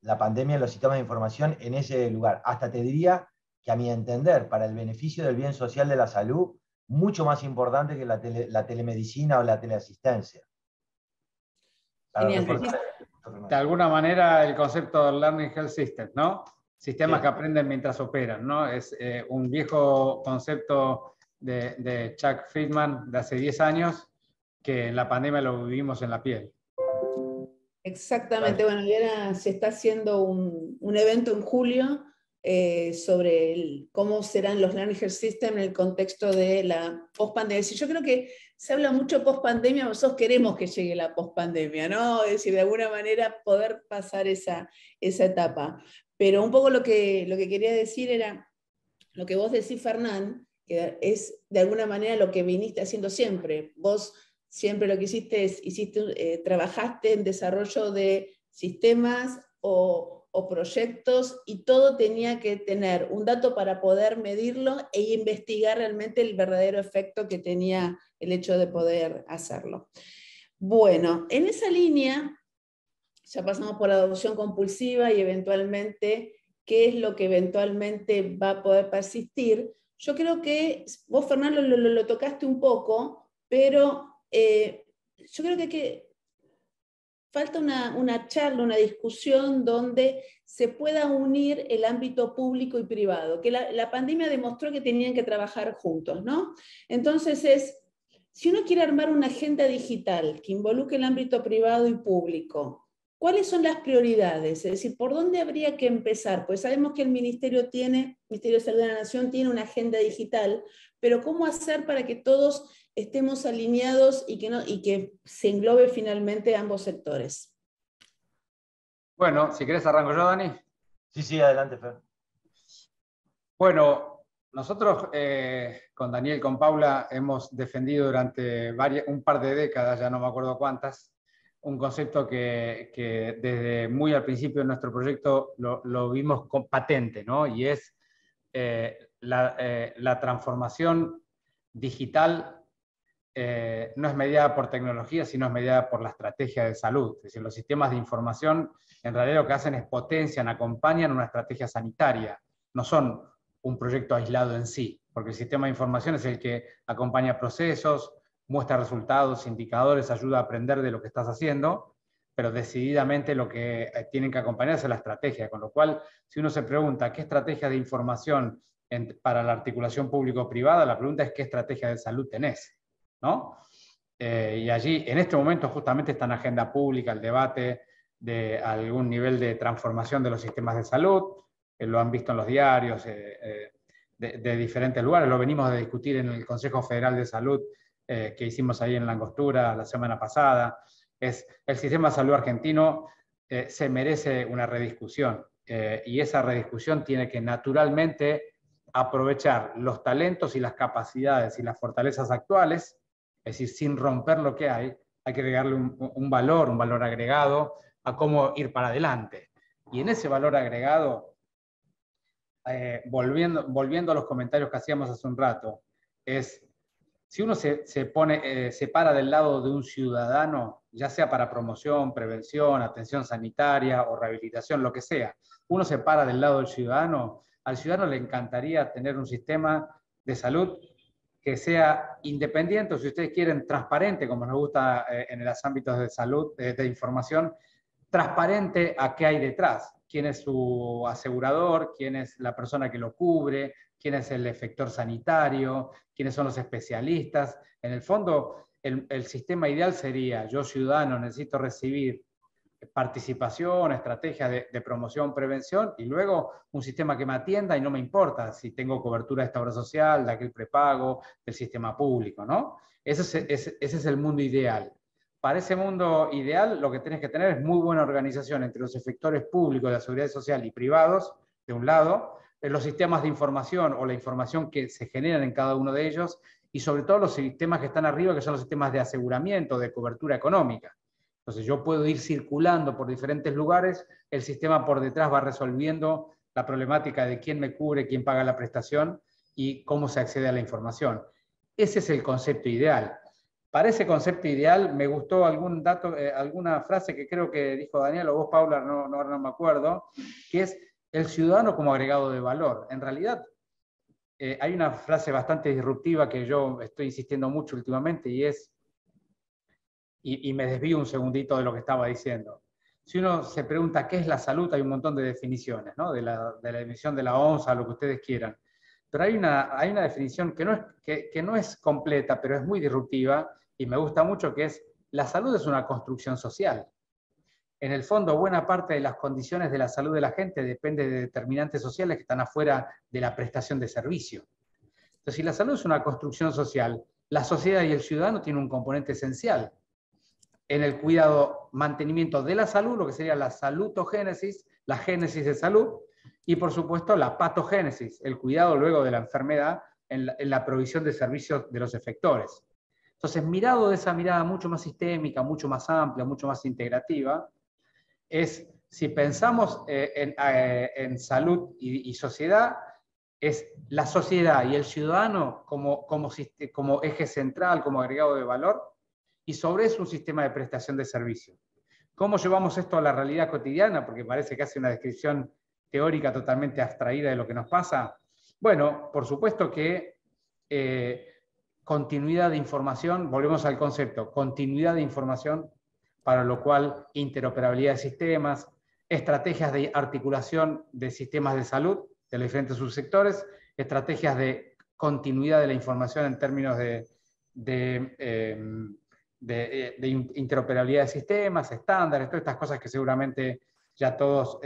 la pandemia en los sistemas de información en ese lugar. Hasta te diría que, a mi entender, para el beneficio del bien social de la salud, mucho más importante que la telemedicina o la teleasistencia. De alguna manera, el concepto de Learning Health System, ¿no? Sistemas que aprenden mientras operan, ¿no? Es un viejo concepto de Chuck Friedman de hace 10 años, que en la pandemia lo vivimos en la piel. Exactamente, bueno, y ahora se está haciendo un evento en julio sobre cómo serán los Learning Health Systems en el contexto de la post-pandemia. Yo creo que se habla mucho post-pandemia, nosotros queremos que llegue la post-pandemia, ¿no? Es decir, de alguna manera poder pasar esa etapa. Pero un poco lo que quería decir era, lo que vos decís, Fernán, que es de alguna manera lo que viniste haciendo siempre. Vos siempre lo que hiciste, trabajaste en desarrollo de sistemas o proyectos, y todo tenía que tener un dato para poder medirlo e investigar realmente el verdadero efecto que tenía el hecho de poder hacerlo. Bueno, en esa línea ya pasamos por la adopción compulsiva y eventualmente qué es lo que eventualmente va a poder persistir. Yo creo que vos, Fernando, lo tocaste un poco, pero yo creo que falta una charla, una discusión donde se pueda unir el ámbito público y privado, que la pandemia demostró que tenían que trabajar juntos, ¿no? Entonces si uno quiere armar una agenda digital que involucre el ámbito privado y público, ¿cuáles son las prioridades? Es decir, ¿por dónde habría que empezar? Pues sabemos que el Ministerio de Salud de la Nación tiene una agenda digital, pero ¿cómo hacer para que todos estemos alineados y que se englobe finalmente ambos sectores? Bueno, si querés arranco yo, Dani. Sí, adelante, Fer. Bueno, nosotros con Daniel y con Paula hemos defendido durante un par de décadas, ya no me acuerdo cuántas, un concepto que desde muy al principio de nuestro proyecto lo vimos patente, ¿no? Y es la transformación digital no es mediada por tecnología, sino es mediada por la estrategia de salud. Es decir, los sistemas de información en realidad lo que hacen es potencian, acompañan una estrategia sanitaria, no son un proyecto aislado en sí, porque el sistema de información es el que acompaña procesos, muestra resultados, indicadores, ayuda a aprender de lo que estás haciendo, pero decididamente lo que tienen que acompañar es la estrategia, con lo cual, si uno se pregunta qué estrategia de información para la articulación público-privada, la pregunta es qué estrategia de salud tenés, ¿no? Y allí, en este momento, justamente está en agenda pública el debate de algún nivel de transformación de los sistemas de salud, lo han visto en los diarios de diferentes lugares, lo venimos a discutir en el Consejo Federal de Salud que hicimos ahí en La Angostura la semana pasada. El sistema de salud argentino se merece una rediscusión y esa rediscusión tiene que naturalmente aprovechar los talentos y las capacidades y las fortalezas actuales, es decir, sin romper lo que hay que agregarle un valor agregado a cómo ir para adelante. Y en ese valor agregado, volviendo a los comentarios que hacíamos hace un rato, es si uno se para del lado de un ciudadano, ya sea para promoción, prevención, atención sanitaria o rehabilitación, lo que sea, uno se para del lado del ciudadano, al ciudadano le encantaría tener un sistema de salud que sea independiente, o si ustedes quieren, transparente, como nos gusta en los ámbitos de salud, de información, transparente a qué hay detrás, quién es su asegurador, quién es la persona que lo cubre, quién es el efector sanitario, quiénes son los especialistas. En el fondo, el sistema ideal sería, yo ciudadano necesito recibir participación, estrategia de promoción, prevención, y luego un sistema que me atienda y no me importa si tengo cobertura de esta obra social, de aquel prepago, del sistema público, ¿no? Ese es el mundo ideal. Para ese mundo ideal, lo que tenés que tener es muy buena organización entre los efectores públicos de la seguridad social y privados, de un lado, los sistemas de información o la información que se generan en cada uno de ellos, y sobre todo los sistemas que están arriba, que son los sistemas de aseguramiento, de cobertura económica. Entonces yo puedo ir circulando por diferentes lugares, el sistema por detrás va resolviendo la problemática de quién me cubre, quién paga la prestación y cómo se accede a la información. Ese es el concepto ideal. Para ese concepto ideal me gustó algún dato, alguna frase que creo que dijo Daniel o vos, Paula, no me acuerdo, que es el ciudadano como agregado de valor. En realidad, hay una frase bastante disruptiva que yo estoy insistiendo mucho últimamente y es, y me desvío un segundito de lo que estaba diciendo. Si uno se pregunta qué es la salud, hay un montón de definiciones, ¿no? de la definición de la OMS, a lo que ustedes quieran. Pero hay una definición que no es completa, pero es muy disruptiva y me gusta mucho, que es la salud es una construcción social. En el fondo, buena parte de las condiciones de la salud de la gente depende de determinantes sociales que están afuera de la prestación de servicio. Entonces, si la salud es una construcción social, la sociedad y el ciudadano tienen un componente esencial en el cuidado, mantenimiento de la salud, lo que sería la salutogénesis, la génesis de salud, y por supuesto la patogénesis, el cuidado luego de la enfermedad en la provisión de servicios de los efectores. Entonces, mirado de esa mirada mucho más sistémica, mucho más amplia, mucho más integrativa, es, si pensamos en salud y sociedad, es la sociedad y el ciudadano como eje central, como agregado de valor, y sobre eso un sistema de prestación de servicio. ¿Cómo llevamos esto a la realidad cotidiana? Porque parece que hace una descripción teórica totalmente abstraída de lo que nos pasa? Bueno, por supuesto que continuidad de información, volvemos al concepto, continuidad de información, para lo cual interoperabilidad de sistemas, estrategias de articulación de sistemas de salud de los diferentes subsectores, estrategias de continuidad de la información en términos de interoperabilidad de sistemas, estándares, todas estas cosas que seguramente ya todos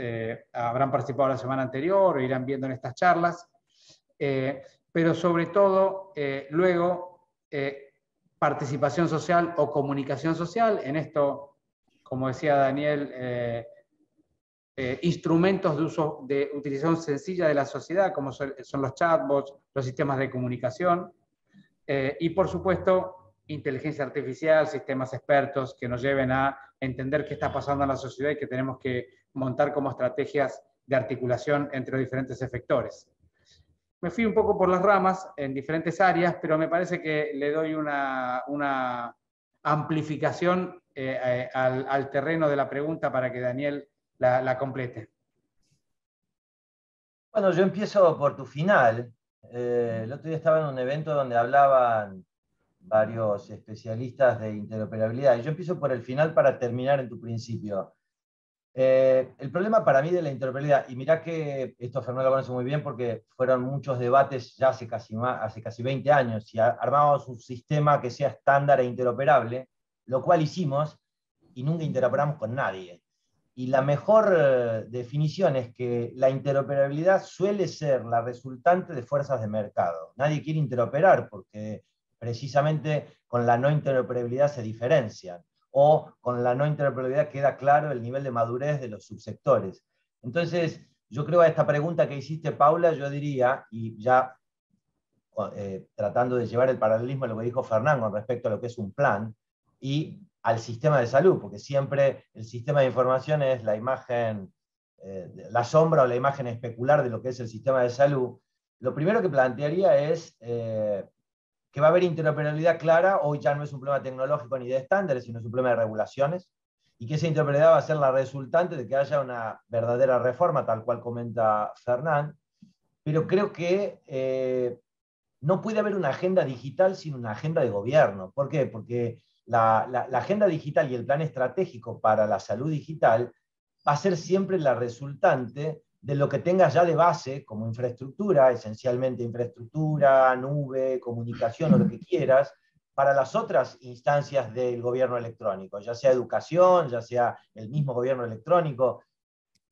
habrán participado la semana anterior o irán viendo en estas charlas. Pero sobre todo, luego, participación social o comunicación social. En esto, como decía Daniel, instrumentos de utilización sencilla de la sociedad, como son los chatbots, los sistemas de comunicación, y por supuesto, inteligencia artificial, sistemas expertos que nos lleven a entender qué está pasando en la sociedad y que tenemos que montar como estrategias de articulación entre los diferentes efectores. Me fui un poco por las ramas en diferentes áreas, pero me parece que le doy una amplificación al terreno de la pregunta para que Daniel la complete. Bueno, yo empiezo por tu final. El otro día estaba en un evento donde hablaban varios especialistas de interoperabilidad, y yo empiezo por el final para terminar en tu principio. El problema para mí de la interoperabilidad, y mirá que esto Fernando lo conoce muy bien porque fueron muchos debates ya hace casi 20 años, si armábamos un sistema que sea estándar e interoperable, lo cual hicimos, y nunca interoperamos con nadie. Y la mejor definición es que la interoperabilidad suele ser la resultante de fuerzas de mercado. Nadie quiere interoperar porque precisamente con la no interoperabilidad se diferencian, o con la no interoperabilidad queda claro el nivel de madurez de los subsectores. Entonces, yo creo a esta pregunta que hiciste, Paula, yo diría, y ya tratando de llevar el paralelismo a lo que dijo Fernán con respecto a lo que es un plan, y al sistema de salud, porque siempre el sistema de información es la imagen, la sombra o la imagen especular de lo que es el sistema de salud. Lo primero que plantearía es que va a haber interoperabilidad clara. Hoy ya no es un problema tecnológico ni de estándares, sino es un problema de regulaciones, y que esa interoperabilidad va a ser la resultante de que haya una verdadera reforma, tal cual comenta Fernán. Pero creo que no puede haber una agenda digital sin una agenda de gobierno. ¿Por qué? Porque la agenda digital y el plan estratégico para la salud digital va a ser siempre la resultante de lo que tengas ya de base como infraestructura, esencialmente infraestructura, nube, comunicación o lo que quieras, para las otras instancias del gobierno electrónico, ya sea educación, ya sea el mismo gobierno electrónico.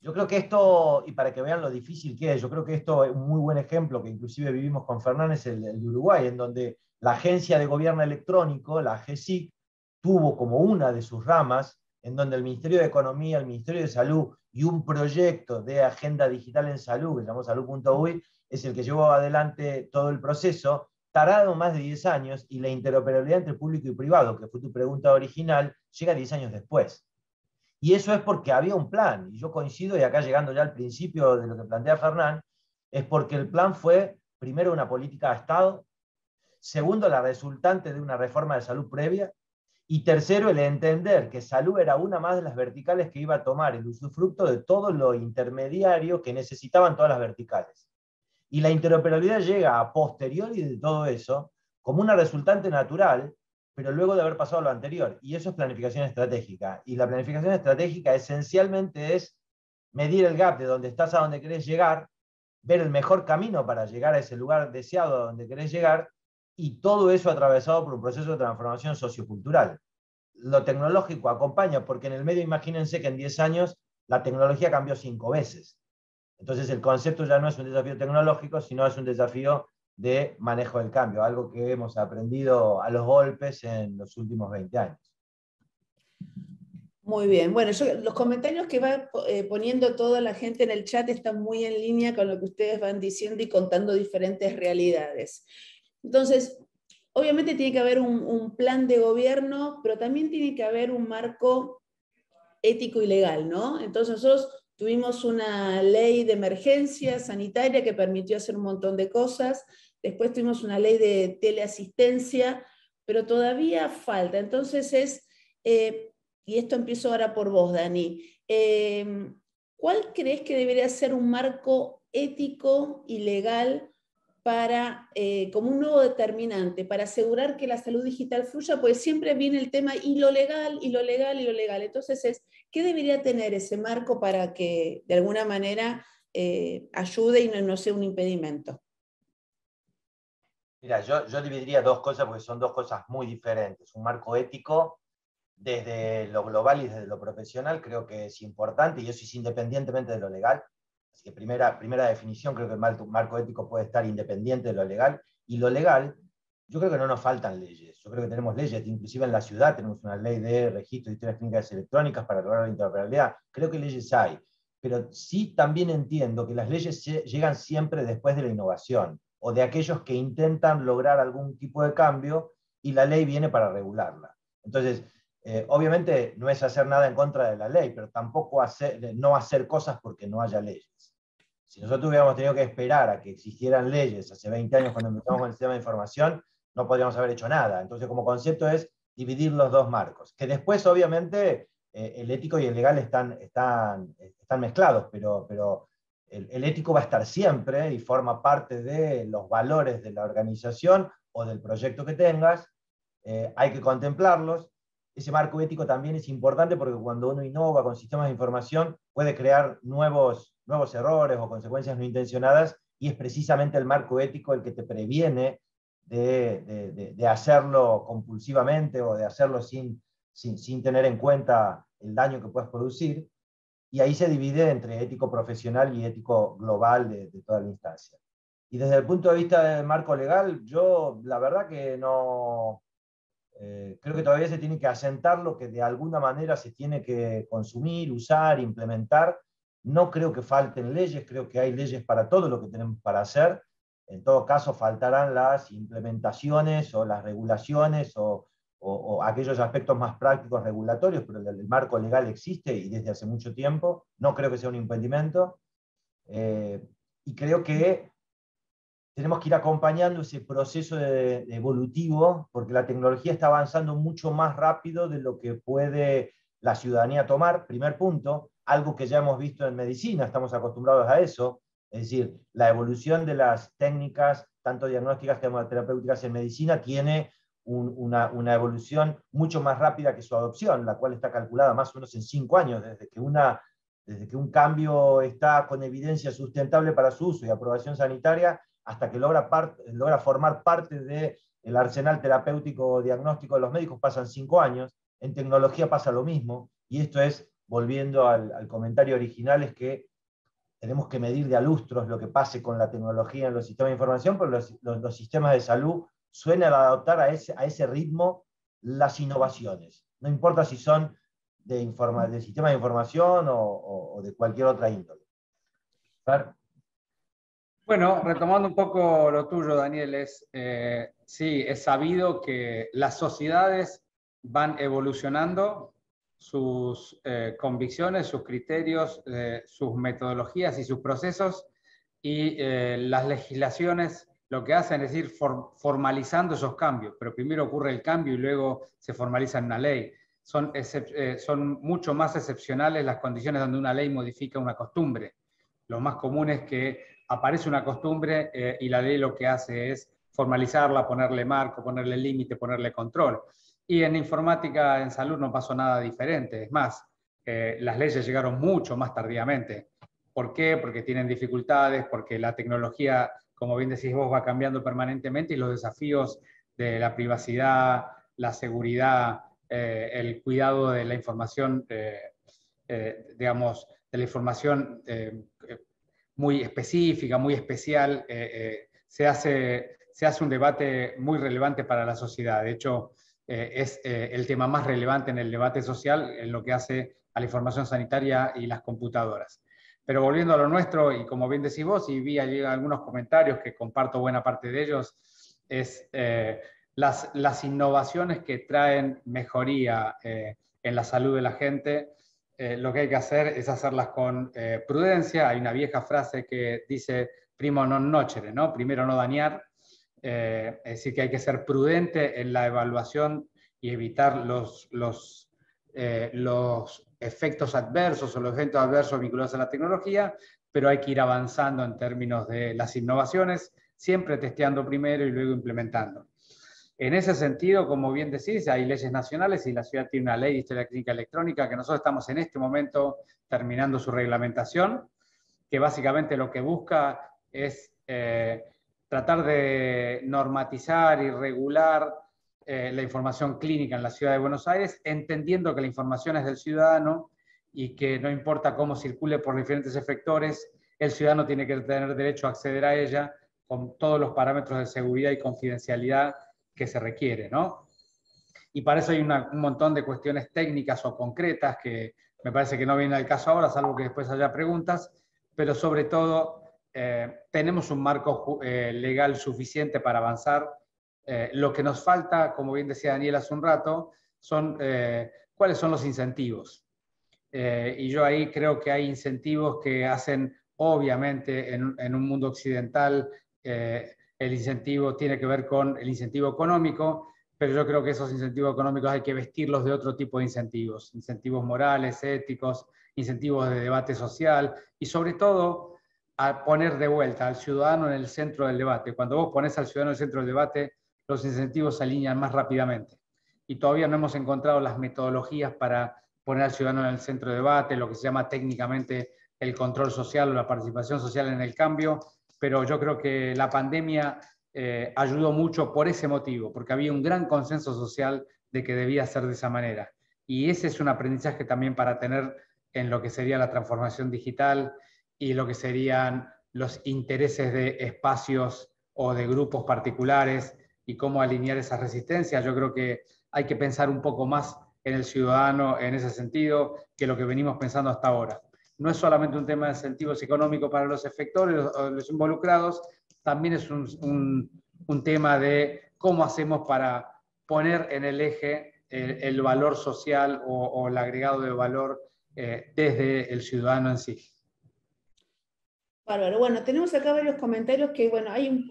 Yo creo que esto, y para que vean lo difícil que es, yo creo que esto es un muy buen ejemplo que inclusive vivimos con Fernández, el de Uruguay, en donde la Agencia de Gobierno Electrónico, la AGESIC, tuvo como una de sus ramas, en donde el Ministerio de Economía, el Ministerio de Salud y un proyecto de agenda digital en salud, que se llamó salud.uy, es el que llevó adelante todo el proceso, tardado más de 10 años, y la interoperabilidad entre público y privado, que fue tu pregunta original, llega 10 años después. Y eso es porque había un plan, y yo coincido, y acá llegando ya al principio de lo que plantea Fernán, es porque el plan fue, primero, una política de Estado, segundo, la resultante de una reforma de salud previa, y tercero, el entender que salud era una más de las verticales que iba a tomar el usufructo de todo lo intermediario que necesitaban todas las verticales. Y la interoperabilidad llega a posteriori de todo eso como una resultante natural, pero luego de haber pasado lo anterior. Y eso es planificación estratégica. Y la planificación estratégica esencialmente es medir el gap de donde estás a donde querés llegar, ver el mejor camino para llegar a ese lugar deseado a donde querés llegar, y todo eso atravesado por un proceso de transformación sociocultural. Lo tecnológico acompaña, porque en el medio, imagínense que en 10 años la tecnología cambió 5 veces. Entonces el concepto ya no es un desafío tecnológico, sino es un desafío de manejo del cambio, algo que hemos aprendido a los golpes en los últimos 20 años. Muy bien. Bueno, los comentarios que va poniendo toda la gente en el chat están muy en línea con lo que ustedes van diciendo y contando diferentes realidades. Entonces, obviamente tiene que haber un plan de gobierno, pero también tiene que haber un marco ético y legal, ¿no? Entonces nosotros tuvimos una ley de emergencia sanitaria que permitió hacer un montón de cosas, después tuvimos una ley de teleasistencia, pero todavía falta. Entonces y esto empiezo ahora por vos, Dani, ¿cuál crees que debería ser un marco ético y legal para, como un nuevo determinante, para asegurar que la salud digital fluya? Pues siempre viene el tema y lo legal, y lo legal, y lo legal. Entonces, ¿qué debería tener ese marco para que de alguna manera ayude y no sea un impedimento? Mira, yo dividiría dos cosas porque son dos cosas muy diferentes. Un marco ético desde lo global y desde lo profesional creo que es importante, y eso es independientemente de lo legal. Así que primera definición, creo que el marco ético puede estar independiente de lo legal. Y lo legal, yo creo que no nos faltan leyes. Yo creo que tenemos leyes, inclusive en la ciudad tenemos una ley de registro de historias clínicas electrónicas para lograr la interoperabilidad. Creo que leyes hay. Pero sí también entiendo que las leyes llegan siempre después de la innovación o de aquellos que intentan lograr algún tipo de cambio y la ley viene para regularla. Entonces, obviamente no es hacer nada en contra de la ley, pero tampoco no hacer cosas porque no haya leyes. Si nosotros hubiéramos tenido que esperar a que existieran leyes hace 20 años cuando empezamos con el sistema de información, no podríamos haber hecho nada. Entonces, como concepto es dividir los dos marcos, que después obviamente el ético y el legal están mezclados, pero el ético va a estar siempre y forma parte de los valores de la organización o del proyecto que tengas. Hay que contemplarlos. Ese marco ético también es importante porque cuando uno innova con sistemas de información puede crear nuevos errores o consecuencias no intencionadas, y es precisamente el marco ético el que te previene de hacerlo compulsivamente o de hacerlo sin tener en cuenta el daño que puedes producir. Y ahí se divide entre ético profesional y ético global de toda la instancia. Y desde el punto de vista del marco legal, yo la verdad que no... creo que todavía se tiene que asentar lo que de alguna manera se tiene que consumir, usar, implementar. No creo que falten leyes, creo que hay leyes para todo lo que tenemos para hacer. En todo caso, faltarán las implementaciones o las regulaciones o aquellos aspectos más prácticos regulatorios, pero el marco legal existe y desde hace mucho tiempo. No creo que sea un impedimento. Y creo que tenemos que ir acompañando ese proceso evolutivo, porque la tecnología está avanzando mucho más rápido de lo que puede la ciudadanía tomar. Primer punto, algo que ya hemos visto en medicina, estamos acostumbrados a eso, es decir, la evolución de las técnicas, tanto diagnósticas como terapéuticas en medicina, tiene una evolución mucho más rápida que su adopción, la cual está calculada más o menos en 5 años, desde que un cambio está con evidencia sustentable para su uso y aprobación sanitaria, hasta que logra formar parte del arsenal terapéutico diagnóstico de los médicos, pasan 5 años. En tecnología pasa lo mismo, y esto es, volviendo al comentario original, es que tenemos que medir de a lustros lo que pase con la tecnología en los sistemas de información, pero los sistemas de salud suelen adoptar a ese ritmo las innovaciones. No importa si son de sistemas de información o de cualquier otra índole. ¿Ver? Bueno, retomando un poco lo tuyo, Daniel, sí, es sabido que las sociedades van evolucionando sus convicciones, sus criterios, sus metodologías y sus procesos, y las legislaciones lo que hacen es ir formalizando esos cambios, pero primero ocurre el cambio y luego se formaliza en una ley. Son mucho más excepcionales las condiciones donde una ley modifica una costumbre. Lo más común es que aparece una costumbre y la ley lo que hace es formalizarla, ponerle marco, ponerle límite, ponerle control. Y en informática, en salud, no pasó nada diferente. Es más, las leyes llegaron mucho más tardíamente. ¿Por qué? Porque tienen dificultades, porque la tecnología, como bien decís vos, va cambiando permanentemente y los desafíos de la privacidad, la seguridad, el cuidado de la información, digamos, de la información muy específica, muy especial, se hace un debate muy relevante para la sociedad. De hecho, es el tema más relevante en el debate social en lo que hace a la información sanitaria y las computadoras. Pero volviendo a lo nuestro, y como bien decís vos, y vi allí algunos comentarios que comparto buena parte de ellos, es las innovaciones que traen mejoría en la salud de la gente. Lo que hay que hacer es hacerlas con prudencia. Hay una vieja frase que dice primo non nocere, ¿no? Primero no dañar. Es decir, que hay que ser prudente en la evaluación y evitar los los efectos adversos o los eventos adversos vinculados a la tecnología, pero hay que ir avanzando en términos de las innovaciones, siempre testeando primero y luego implementando. En ese sentido, como bien decís, hay leyes nacionales y la ciudad tiene una ley de historia clínica electrónica que nosotros estamos en este momento terminando su reglamentación, que básicamente lo que busca es tratar de normatizar y regular la información clínica en la ciudad de Buenos Aires, entendiendo que la información es del ciudadano y que no importa cómo circule por diferentes efectores, el ciudadano tiene que tener derecho a acceder a ella con todos los parámetros de seguridad y confidencialidad que se requiere, ¿no? Y para eso hay un montón de cuestiones técnicas o concretas que me parece que no viene al caso ahora, salvo que después haya preguntas, pero sobre todo tenemos un marco legal suficiente para avanzar. Lo que nos falta, como bien decía Daniel hace un rato, son cuáles son los incentivos. Y yo ahí creo que hay incentivos que hacen, obviamente, en un mundo occidental, el incentivo tiene que ver con el incentivo económico, pero yo creo que esos incentivos económicos hay que vestirlos de otro tipo de incentivos, incentivos morales, éticos, incentivos de debate social y sobre todo a poner de vuelta al ciudadano en el centro del debate. Cuando vos pones al ciudadano en el centro del debate, los incentivos se alinean más rápidamente. Y todavía no hemos encontrado las metodologías para poner al ciudadano en el centro de debate, lo que se llama técnicamente el control social o la participación social en el cambio, pero yo creo que la pandemia ayudó mucho por ese motivo, porque había un gran consenso social de que debía ser de esa manera. Y ese es un aprendizaje también para tener en lo que sería la transformación digital y lo que serían los intereses de espacios o de grupos particulares y cómo alinear esas resistencias. Yo creo que hay que pensar un poco más en el ciudadano en ese sentido que lo que venimos pensando hasta ahora. No es solamente un tema de incentivos económicos para los efectores o los involucrados, también es un tema de cómo hacemos para poner en el eje el valor social o el agregado de valor desde el ciudadano en sí. Bárbaro. Bueno, tenemos acá varios comentarios que, bueno, hay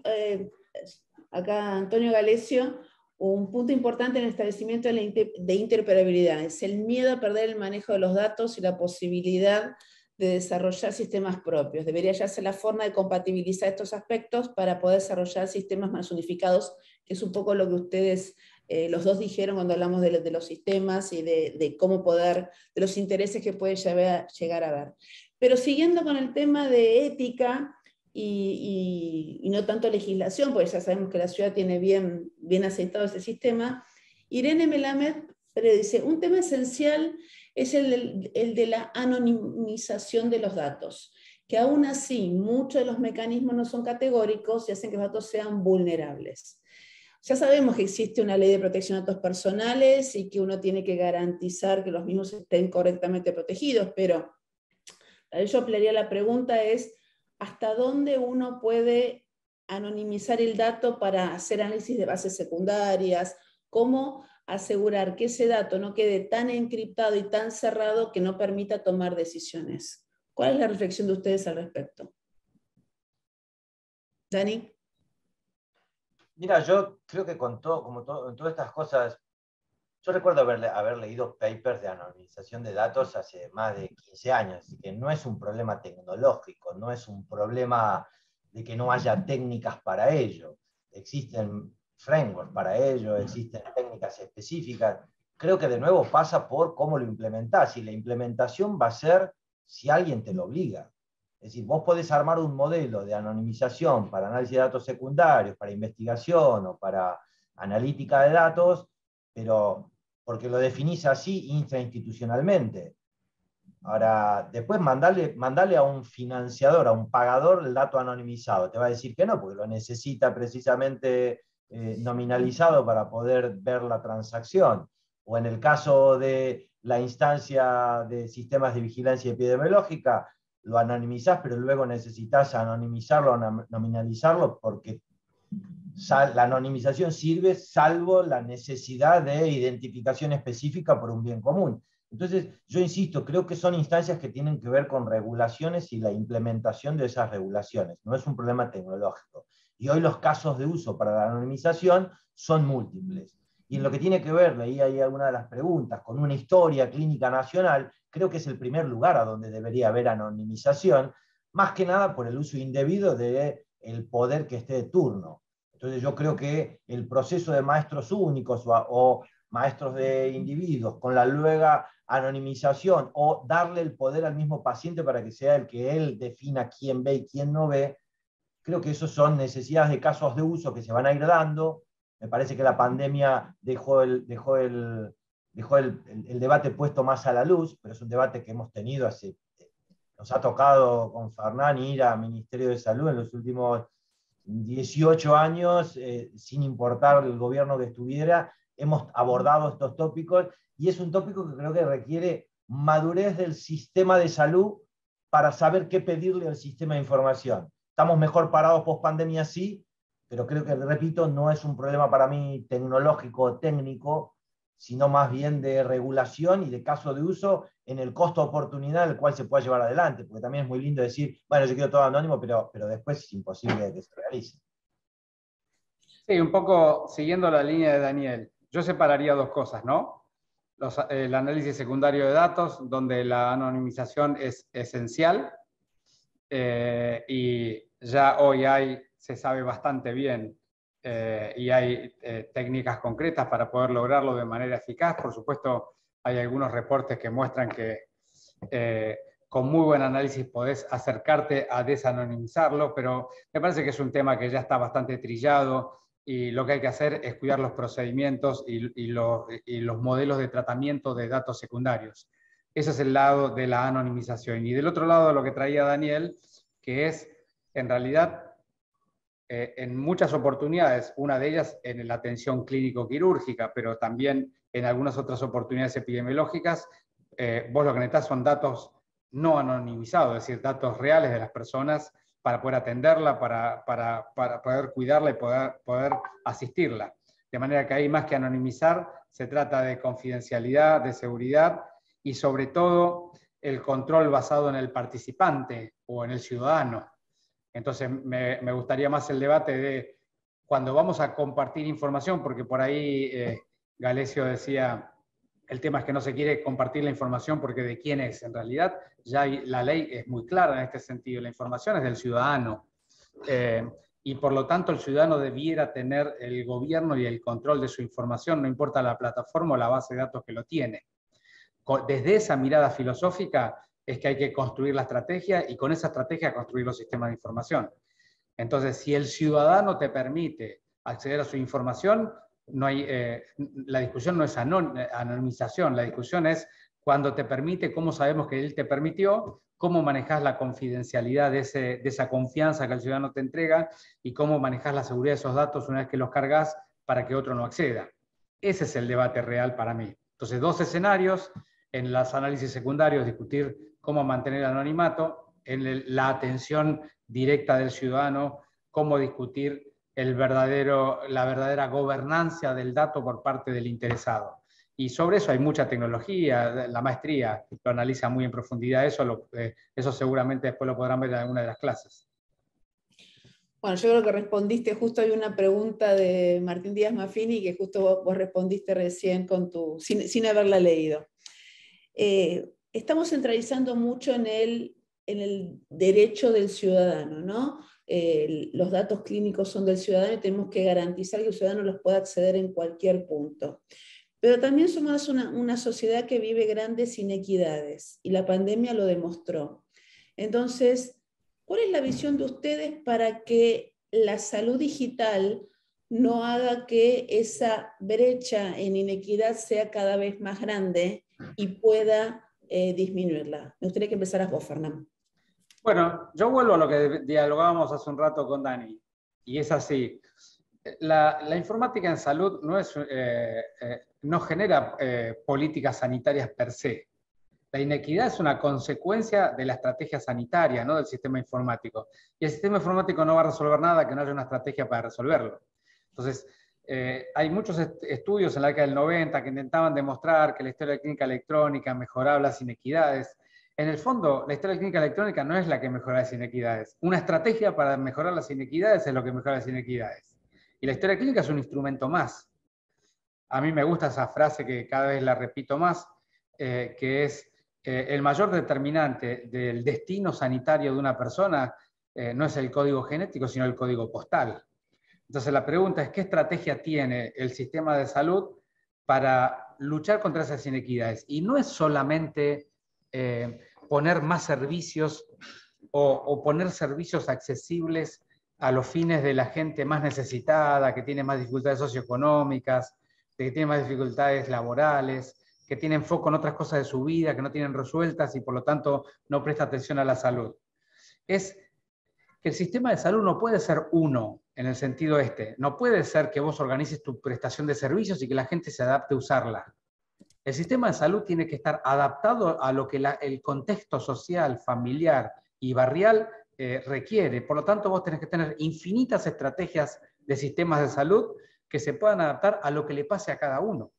acá Antonio Galesio, un punto importante en el establecimiento de interoperabilidad, es el miedo a perder el manejo de los datos y la posibilidad de desarrollar sistemas propios. Debería hallarse la forma de compatibilizar estos aspectos para poder desarrollar sistemas más unificados, que es un poco lo que ustedes, los dos dijeron cuando hablamos de los sistemas y de cómo poder, de los intereses que puede llegar a haber. Pero siguiendo con el tema de ética, y no tanto legislación, porque ya sabemos que la ciudad tiene bien aceitado ese sistema, Irene Melamed dice, un tema esencial es el de la anonimización de los datos, que aún así muchos de los mecanismos no son categóricos y hacen que los datos sean vulnerables. Ya sabemos que existe una ley de protección de datos personales y que uno tiene que garantizar que los mismos estén correctamente protegidos, pero yo ampliaría la pregunta es, ¿hasta dónde uno puede anonimizar el dato para hacer análisis de bases secundarias? ¿Cómo asegurar que ese dato no quede tan encriptado y tan cerrado que no permita tomar decisiones? ¿Cuál es la reflexión de ustedes al respecto? Dani. Mira, yo creo que en todas estas cosas, yo recuerdo haber leído papers de anonimización de datos hace más de 15 años, así que no es un problema tecnológico, no es un problema de que no haya técnicas para ello. Existen frameworks para ello, existen técnicas específicas. Creo que de nuevo pasa por cómo lo implementás, y la implementación va a ser si alguien te lo obliga. Es decir, vos podés armar un modelo de anonimización para análisis de datos secundarios, para investigación o para analítica de datos, pero porque lo definís así intrainstitucionalmente. Ahora, después mandale a un financiador, a un pagador, el dato anonimizado. Te va a decir que no, porque lo necesita precisamente nominalizado para poder ver la transacción. O en el caso de la instancia de sistemas de vigilancia epidemiológica, lo anonimizás, pero luego necesitas anonimizarlo, nominalizarlo, porque la anonimización sirve salvo la necesidad de identificación específica por un bien común. Entonces, yo insisto, creo que son instancias que tienen que ver con regulaciones y la implementación de esas regulaciones. No es un problema tecnológico. Y hoy los casos de uso para la anonimización son múltiples. Y en lo que tiene que ver, leí ahí alguna de las preguntas, con una historia clínica nacional, creo que es el primer lugar a donde debería haber anonimización, más que nada por el uso indebido del poder que esté de turno. Entonces yo creo que el proceso de maestros únicos o maestros de individuos con la luego anonimización o darle el poder al mismo paciente para que sea el que él defina quién ve y quién no ve, creo que esos son necesidades de casos de uso que se van a ir dando. Me parece que la pandemia dejó el debate puesto más a la luz, pero es un debate que hemos tenido nos ha tocado con Fernán ir al Ministerio de Salud en los últimos 18 años, sin importar el gobierno que estuviera, hemos abordado estos tópicos y es un tópico que creo que requiere madurez del sistema de salud para saber qué pedirle al sistema de información. Estamos mejor parados post pandemia, sí, pero creo que, repito, no es un problema para mí tecnológico o técnico, sino más bien de regulación y de caso de uso en el costo-oportunidad el cual se pueda llevar adelante, porque también es muy lindo decir, bueno, yo quiero todo anónimo, pero después es imposible que se realice. Sí, un poco siguiendo la línea de Daniel, yo separaría dos cosas, ¿no? El análisis secundario de datos, donde la anonimización es esencial, y ya hoy se sabe bastante bien, y hay técnicas concretas para poder lograrlo de manera eficaz. Por supuesto, hay algunos reportes que muestran que con muy buen análisis podés acercarte a desanonimizarlo, pero me parece que es un tema que ya está bastante trillado y lo que hay que hacer es cuidar los procedimientos y los modelos de tratamiento de datos secundarios. Ese es el lado de la anonimización. Y del otro lado, lo que traía Daniel, que es, en realidad, en muchas oportunidades, una de ellas en la atención clínico-quirúrgica, pero también en algunas otras oportunidades epidemiológicas, vos lo que necesitas son datos no anonimizados, es decir, datos reales de las personas para poder atenderla, para poder cuidarla y poder asistirla. De manera que ahí, más que anonimizar, se trata de confidencialidad, de seguridad y sobre todo el control basado en el participante o en el ciudadano. Entonces me gustaría más el debate de cuando vamos a compartir información, porque por ahí Galesio decía, el tema es que no se quiere compartir la información porque de quién es. En realidad, ya la ley es muy clara en este sentido, la información es del ciudadano. Y por lo tanto el ciudadano debiera tener el gobierno y el control de su información, no importa la plataforma o la base de datos que lo tiene. Desde esa mirada filosófica es que hay que construir la estrategia y con esa estrategia construir los sistemas de información. Entonces, si el ciudadano te permite acceder a su información, no hay, la discusión no es anonimización, la discusión es cuando te permite, cómo sabemos que él te permitió, cómo manejas la confidencialidad de esa confianza que el ciudadano te entrega y cómo manejas la seguridad de esos datos una vez que los cargas para que otro no acceda. Ese es el debate real para mí. Entonces, dos escenarios: en los análisis secundarios, discutir cómo mantener el anonimato; en la atención directa del ciudadano, cómo discutir la verdadera gobernanza del dato por parte del interesado. Y sobre eso hay mucha tecnología, la maestría lo analiza muy en profundidad, eso seguramente después lo podrán ver en alguna de las clases. Bueno, yo creo que respondiste, justo hay una pregunta de Martín Díaz Maffini que justo vos respondiste recién sin haberla leído. Estamos centralizando mucho en el derecho del ciudadano, ¿no? Los datos clínicos son del ciudadano y tenemos que garantizar que el ciudadano los pueda acceder en cualquier punto. Pero también somos una sociedad que vive grandes inequidades y la pandemia lo demostró. Entonces, ¿cuál es la visión de ustedes para que la salud digital no haga que esa brecha en inequidad sea cada vez más grande y pueda disminuirla? Me gustaría que empezaras vos, Fernando. Bueno, yo vuelvo a lo que dialogábamos hace un rato con Dani, y es así. La informática en salud no genera políticas sanitarias per se. La inequidad es una consecuencia de la estrategia sanitaria, no del sistema informático. Y el sistema informático no va a resolver nada que no haya una estrategia para resolverlo. Entonces, hay muchos estudios en la década del 90 que intentaban demostrar que la historia clínica electrónica mejoraba las inequidades. En el fondo, la historia clínica electrónica no es la que mejora las inequidades. Una estrategia para mejorar las inequidades es lo que mejora las inequidades. Y la historia clínica es un instrumento más. a mí me gusta esa frase que cada vez la repito más, que es el mayor determinante del destino sanitario de una persona no es el código genético, sino el código postal. Entonces la pregunta es, ¿qué estrategia tiene el sistema de salud para luchar contra esas inequidades? Y no es solamente poner más servicios o poner servicios accesibles a los fines de la gente más necesitada, que tiene más dificultades socioeconómicas, que tiene más dificultades laborales, que tienen foco en otras cosas de su vida, que no tienen resueltas y por lo tanto no presta atención a la salud. Es que el sistema de salud no puede ser uno, en el sentido no puede ser que vos organices tu prestación de servicios y que la gente se adapte a usarla. El sistema de salud tiene que estar adaptado a lo que el contexto social, familiar y barrial requiere. Por lo tanto, vos tenés que tener infinitas estrategias de sistemas de salud que se puedan adaptar a lo que le pase a cada uno.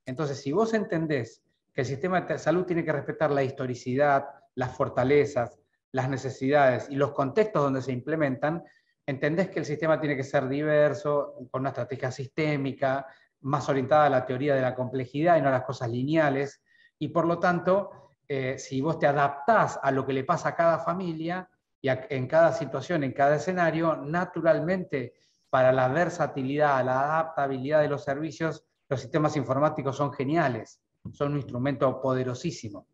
Entonces, si vos entendés que el sistema de salud tiene que respetar la historicidad, las fortalezas, las necesidades y los contextos donde se implementan, entendés que el sistema tiene que ser diverso, con una estrategia sistémica, más orientada a la teoría de la complejidad y no a las cosas lineales, y por lo tanto, si vos te adaptás a lo que le pasa a cada familia, y en cada situación, en cada escenario, naturalmente, para la versatilidad, la adaptabilidad de los servicios, los sistemas informáticos son geniales, son un instrumento poderosísimo.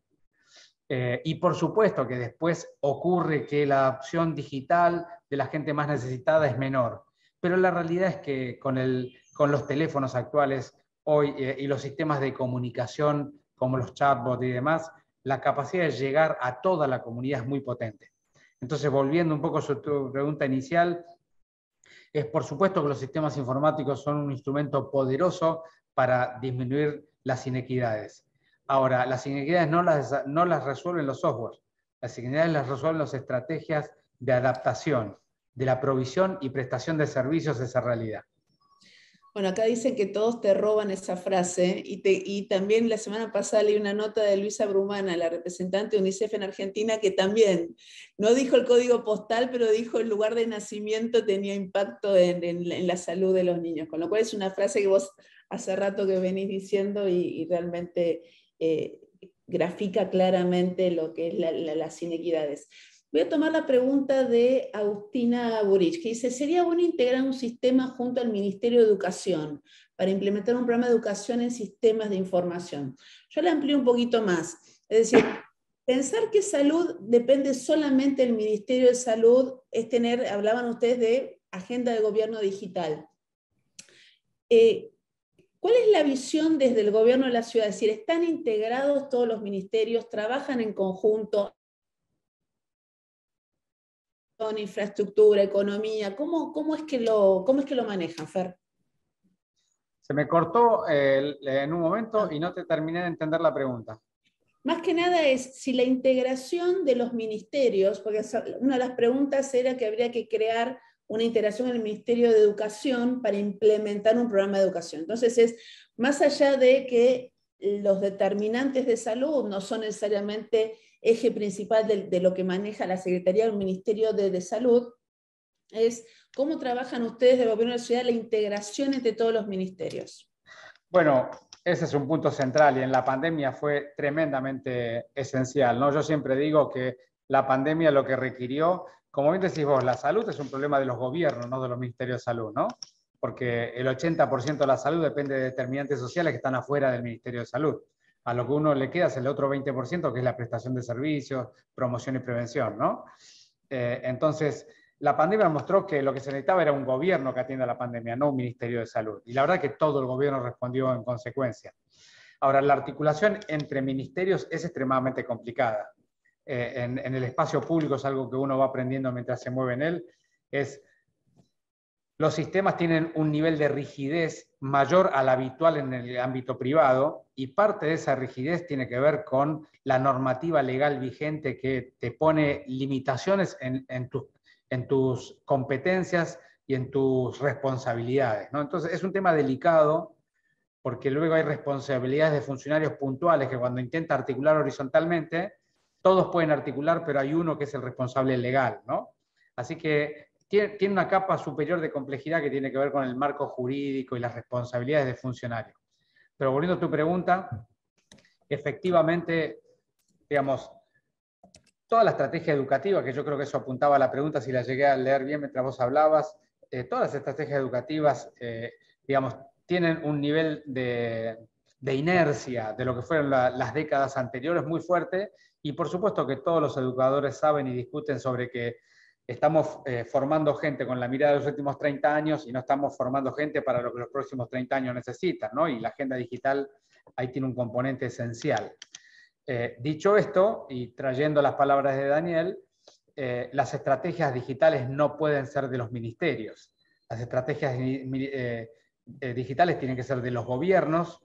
Y por supuesto que después ocurre que la adopción digital de la gente más necesitada es menor, pero la realidad es que con los teléfonos actuales hoy y los sistemas de comunicación como los chatbots y demás, la capacidad de llegar a toda la comunidad es muy potente. Entonces, volviendo un poco a tu pregunta inicial, es por supuesto que los sistemas informáticos son un instrumento poderoso para disminuir las inequidades. Ahora, las inequidades no las resuelven los softwares, las inequidades las resuelven las estrategias de adaptación, de la provisión y prestación de servicios a esa realidad. Bueno, acá dicen que todos te roban esa frase y también la semana pasada leí una nota de Luisa Brumana, la representante de UNICEF en Argentina, que también no dijo el código postal, pero dijo el lugar de nacimiento tenía impacto en la salud de los niños, con lo cual es una frase que vos hace rato que venís diciendo y realmente grafica claramente lo que es las inequidades. Voy a tomar la pregunta de Agustina Burich, que dice, ¿sería bueno integrar un sistema junto al Ministerio de Educación para implementar un programa de educación en sistemas de información? Yo la amplío un poquito más. Es decir, pensar que salud depende solamente del Ministerio de Salud es tener, hablaban ustedes de agenda de gobierno digital. ¿Cuál es la visión desde el gobierno de la ciudad? Es decir, ¿están integrados todos los ministerios, trabajan en conjunto? Infraestructura, economía, ¿cómo es que lo manejan, Fer? Se me cortó en un momento y no te terminé de entender la pregunta. Más que nada es si la integración de los ministerios, porque una de las preguntas era que habría que crear una integración en el Ministerio de Educación para implementar un programa de educación. Entonces es más allá de que los determinantes de salud no son necesariamente eje principal de lo que maneja la Secretaría del Ministerio de Salud, es cómo trabajan ustedes del gobierno de la ciudad la integración entre todos los ministerios. Bueno, ese es un punto central y en la pandemia fue tremendamente esencial, ¿no? Yo siempre digo que la pandemia lo que requirió, como bien decís vos, la salud es un problema de los gobiernos, no de los ministerios de salud, ¿no? Porque el 80% de la salud depende de determinantes sociales que están afuera del Ministerio de Salud. A lo que uno le queda es el otro 20%, que es la prestación de servicios, promoción y prevención, ¿no? Entonces, la pandemia mostró que lo que se necesitaba era un gobierno que atienda la pandemia, no un Ministerio de Salud. Y la verdad que todo el gobierno respondió en consecuencia. Ahora, la articulación entre ministerios es extremadamente complicada. En el espacio público es algo que uno va aprendiendo mientras se mueve en él. Los sistemas tienen un nivel de rigidez mayor al habitual en el ámbito privado y parte de esa rigidez tiene que ver con la normativa legal vigente que te pone limitaciones en tus competencias y en tus responsabilidades, ¿no? Entonces es un tema delicado porque luego hay responsabilidades de funcionarios puntuales que cuando intenta articular horizontalmente, todos pueden articular, pero hay uno que es el responsable legal, ¿no? Así que tiene una capa superior de complejidad que tiene que ver con el marco jurídico y las responsabilidades de funcionarios. Pero volviendo a tu pregunta, efectivamente, digamos, toda la estrategia educativa, que yo creo que eso apuntaba a la pregunta, si la llegué a leer bien mientras vos hablabas, todas las estrategias educativas, digamos, tienen un nivel de inercia de lo que fueron las décadas anteriores muy fuerte, y por supuesto que todos los educadores saben y discuten sobre que estamos formando gente con la mirada de los últimos 30 años y no estamos formando gente para lo que los próximos 30 años necesitan, ¿no? Y la agenda digital ahí tiene un componente esencial. Dicho esto, y trayendo las palabras de Daniel, las estrategias digitales no pueden ser de los ministerios. Las estrategias digitales tienen que ser de los gobiernos,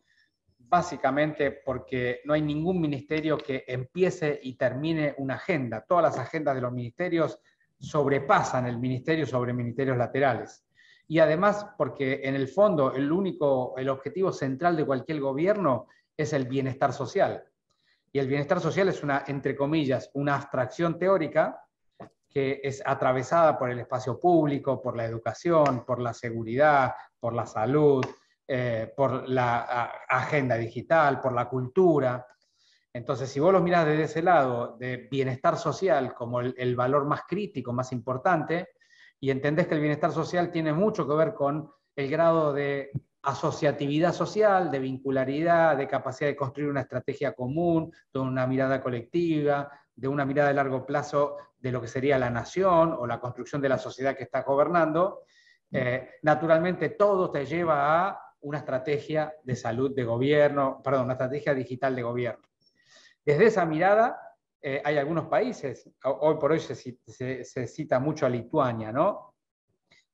básicamente porque no hay ningún ministerio que empiece y termine una agenda. Todas las agendas de los ministerios sobrepasan el ministerio sobre ministerios laterales. Y además porque en el fondo el objetivo central de cualquier gobierno es el bienestar social. Y el bienestar social es una, entre comillas, una abstracción teórica que es atravesada por el espacio público, por la educación, por la seguridad, por la salud, por la agenda digital, por la cultura. Entonces, si vos lo mirás desde ese lado de bienestar social como el valor más crítico, más importante, y entendés que el bienestar social tiene mucho que ver con el grado de asociatividad social, de vincularidad, de capacidad de construir una estrategia común, de una mirada colectiva, de una mirada de largo plazo de lo que sería la nación o la construcción de la sociedad que está gobernando, naturalmente todo te lleva a una estrategia de salud de gobierno, perdón, una estrategia digital de gobierno. Desde esa mirada, hay algunos países, hoy por hoy se cita mucho a Lituania, ¿no?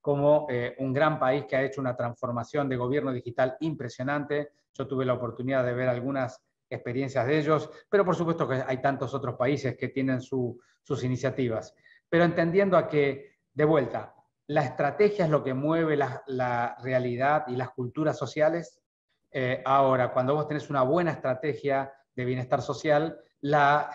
Como un gran país que ha hecho una transformación de gobierno digital impresionante. Yo tuve la oportunidad de ver algunas experiencias de ellos, pero por supuesto que hay tantos otros países que tienen sus iniciativas. Pero entendiendo a que, de vuelta, la estrategia es lo que mueve la realidad y las culturas sociales. Ahora, cuando vos tenés una buena estrategia de bienestar social, la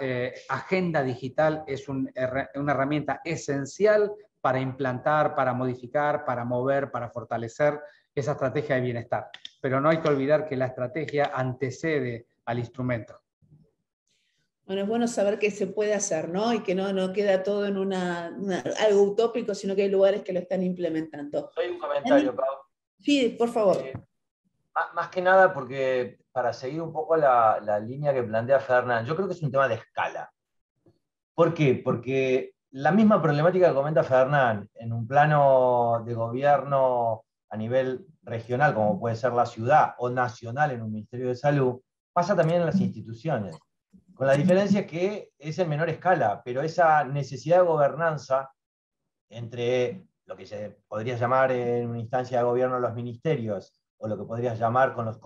agenda digital es una herramienta esencial para implantar, para modificar, para mover, para fortalecer esa estrategia de bienestar. Pero no hay que olvidar que la estrategia antecede al instrumento. Bueno, es bueno saber que se puede hacer, ¿no? Y que no queda todo en algo utópico, sino que hay lugares que lo están implementando. Hay un comentario, Pau. Sí, por favor. Más que nada porque para seguir un poco la línea que plantea Fernán, yo creo que es un tema de escala. ¿Por qué? Porque la misma problemática que comenta Fernán en un plano de gobierno a nivel regional, como puede ser la ciudad, o nacional en un Ministerio de Salud, pasa también en las instituciones. Con la diferencia que es en menor escala, pero esa necesidad de gobernanza entre lo que se podría llamar en una instancia de gobierno los ministerios, o lo que podrías llamar con los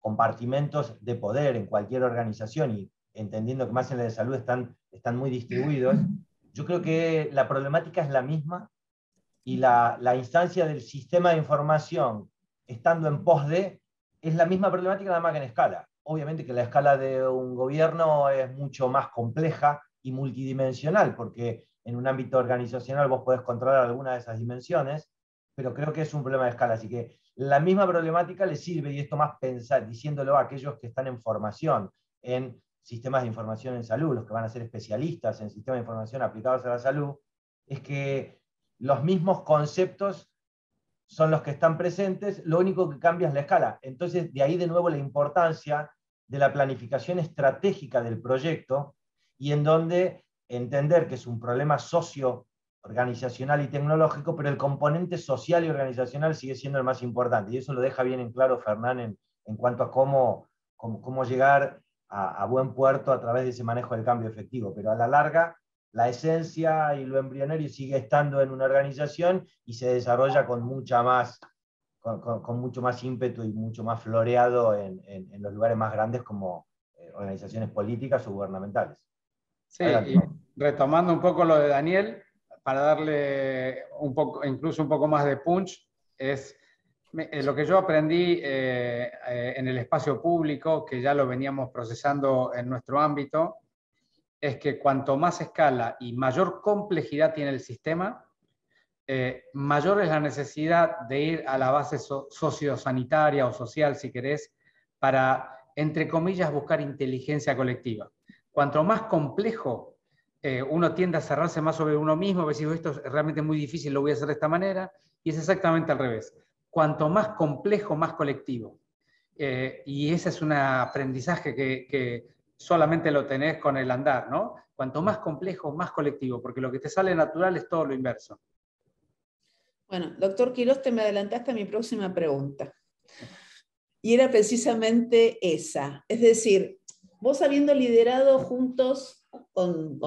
compartimentos de poder en cualquier organización, y entendiendo que más en la de salud están muy distribuidos, yo creo que la problemática es la misma, y la instancia del sistema de información estando en pos de, es la misma problemática, nada más que en escala. Obviamente que la escala de un gobierno es mucho más compleja y multidimensional, porque en un ámbito organizacional vos podés controlar alguna de esas dimensiones, pero creo que es un problema de escala. Así que la misma problemática le sirve, y esto más pensar, diciéndolo a aquellos que están en formación en sistemas de información en salud, los que van a ser especialistas en sistemas de información aplicados a la salud, es que los mismos conceptos son los que están presentes, lo único que cambia es la escala. Entonces, de ahí de nuevo la importancia de la planificación estratégica del proyecto, y en donde entender que es un problema socio-organizacional y tecnológico, pero el componente social y organizacional sigue siendo el más importante. Y eso lo deja bien en claro Fernán en cuanto a cómo llegar a buen puerto a través de ese manejo del cambio efectivo. Pero a la larga, la esencia y lo embrionario sigue estando en una organización y se desarrolla con mucho más ímpetu y mucho más floreado en los lugares más grandes, como organizaciones políticas o gubernamentales. Sí, y retomando un poco lo de Daniel, para darle incluso un poco más de punch, es lo que yo aprendí en el espacio público, que ya lo veníamos procesando en nuestro ámbito, es que cuanto más escala y mayor complejidad tiene el sistema, mayor es la necesidad de ir a la base sociosanitaria o social, si querés, para, entre comillas, buscar inteligencia colectiva. Cuanto más complejo, uno tiende a cerrarse más sobre uno mismo, decir, esto es realmente muy difícil, lo voy a hacer de esta manera, y es exactamente al revés. Cuanto más complejo, más colectivo. Y ese es un aprendizaje que solamente lo tenés con el andar, ¿no? Cuanto más complejo, más colectivo, porque lo que te sale natural es todo lo inverso. Bueno, doctor Quirós, te me adelantaste a mi próxima pregunta. Y era precisamente esa. Es decir, vos habiendo liderado juntos con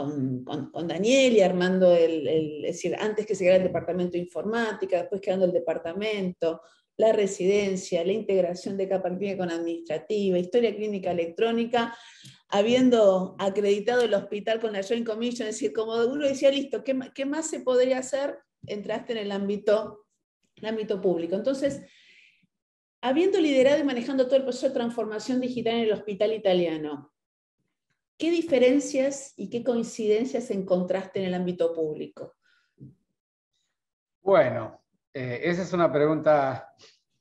Daniel y armando es decir, antes que se creara el departamento de informática, después creando el departamento, la residencia, la integración de capa clínica con administrativa, historia clínica electrónica, habiendo acreditado el hospital con la Joint Commission, es decir, como uno decía, listo, ¿qué más se podría hacer? Entraste en el ámbito público. Entonces, habiendo liderado y manejando todo el proceso de transformación digital en el hospital italiano, ¿qué diferencias y qué coincidencias encontraste en el ámbito público? Bueno, esa es una pregunta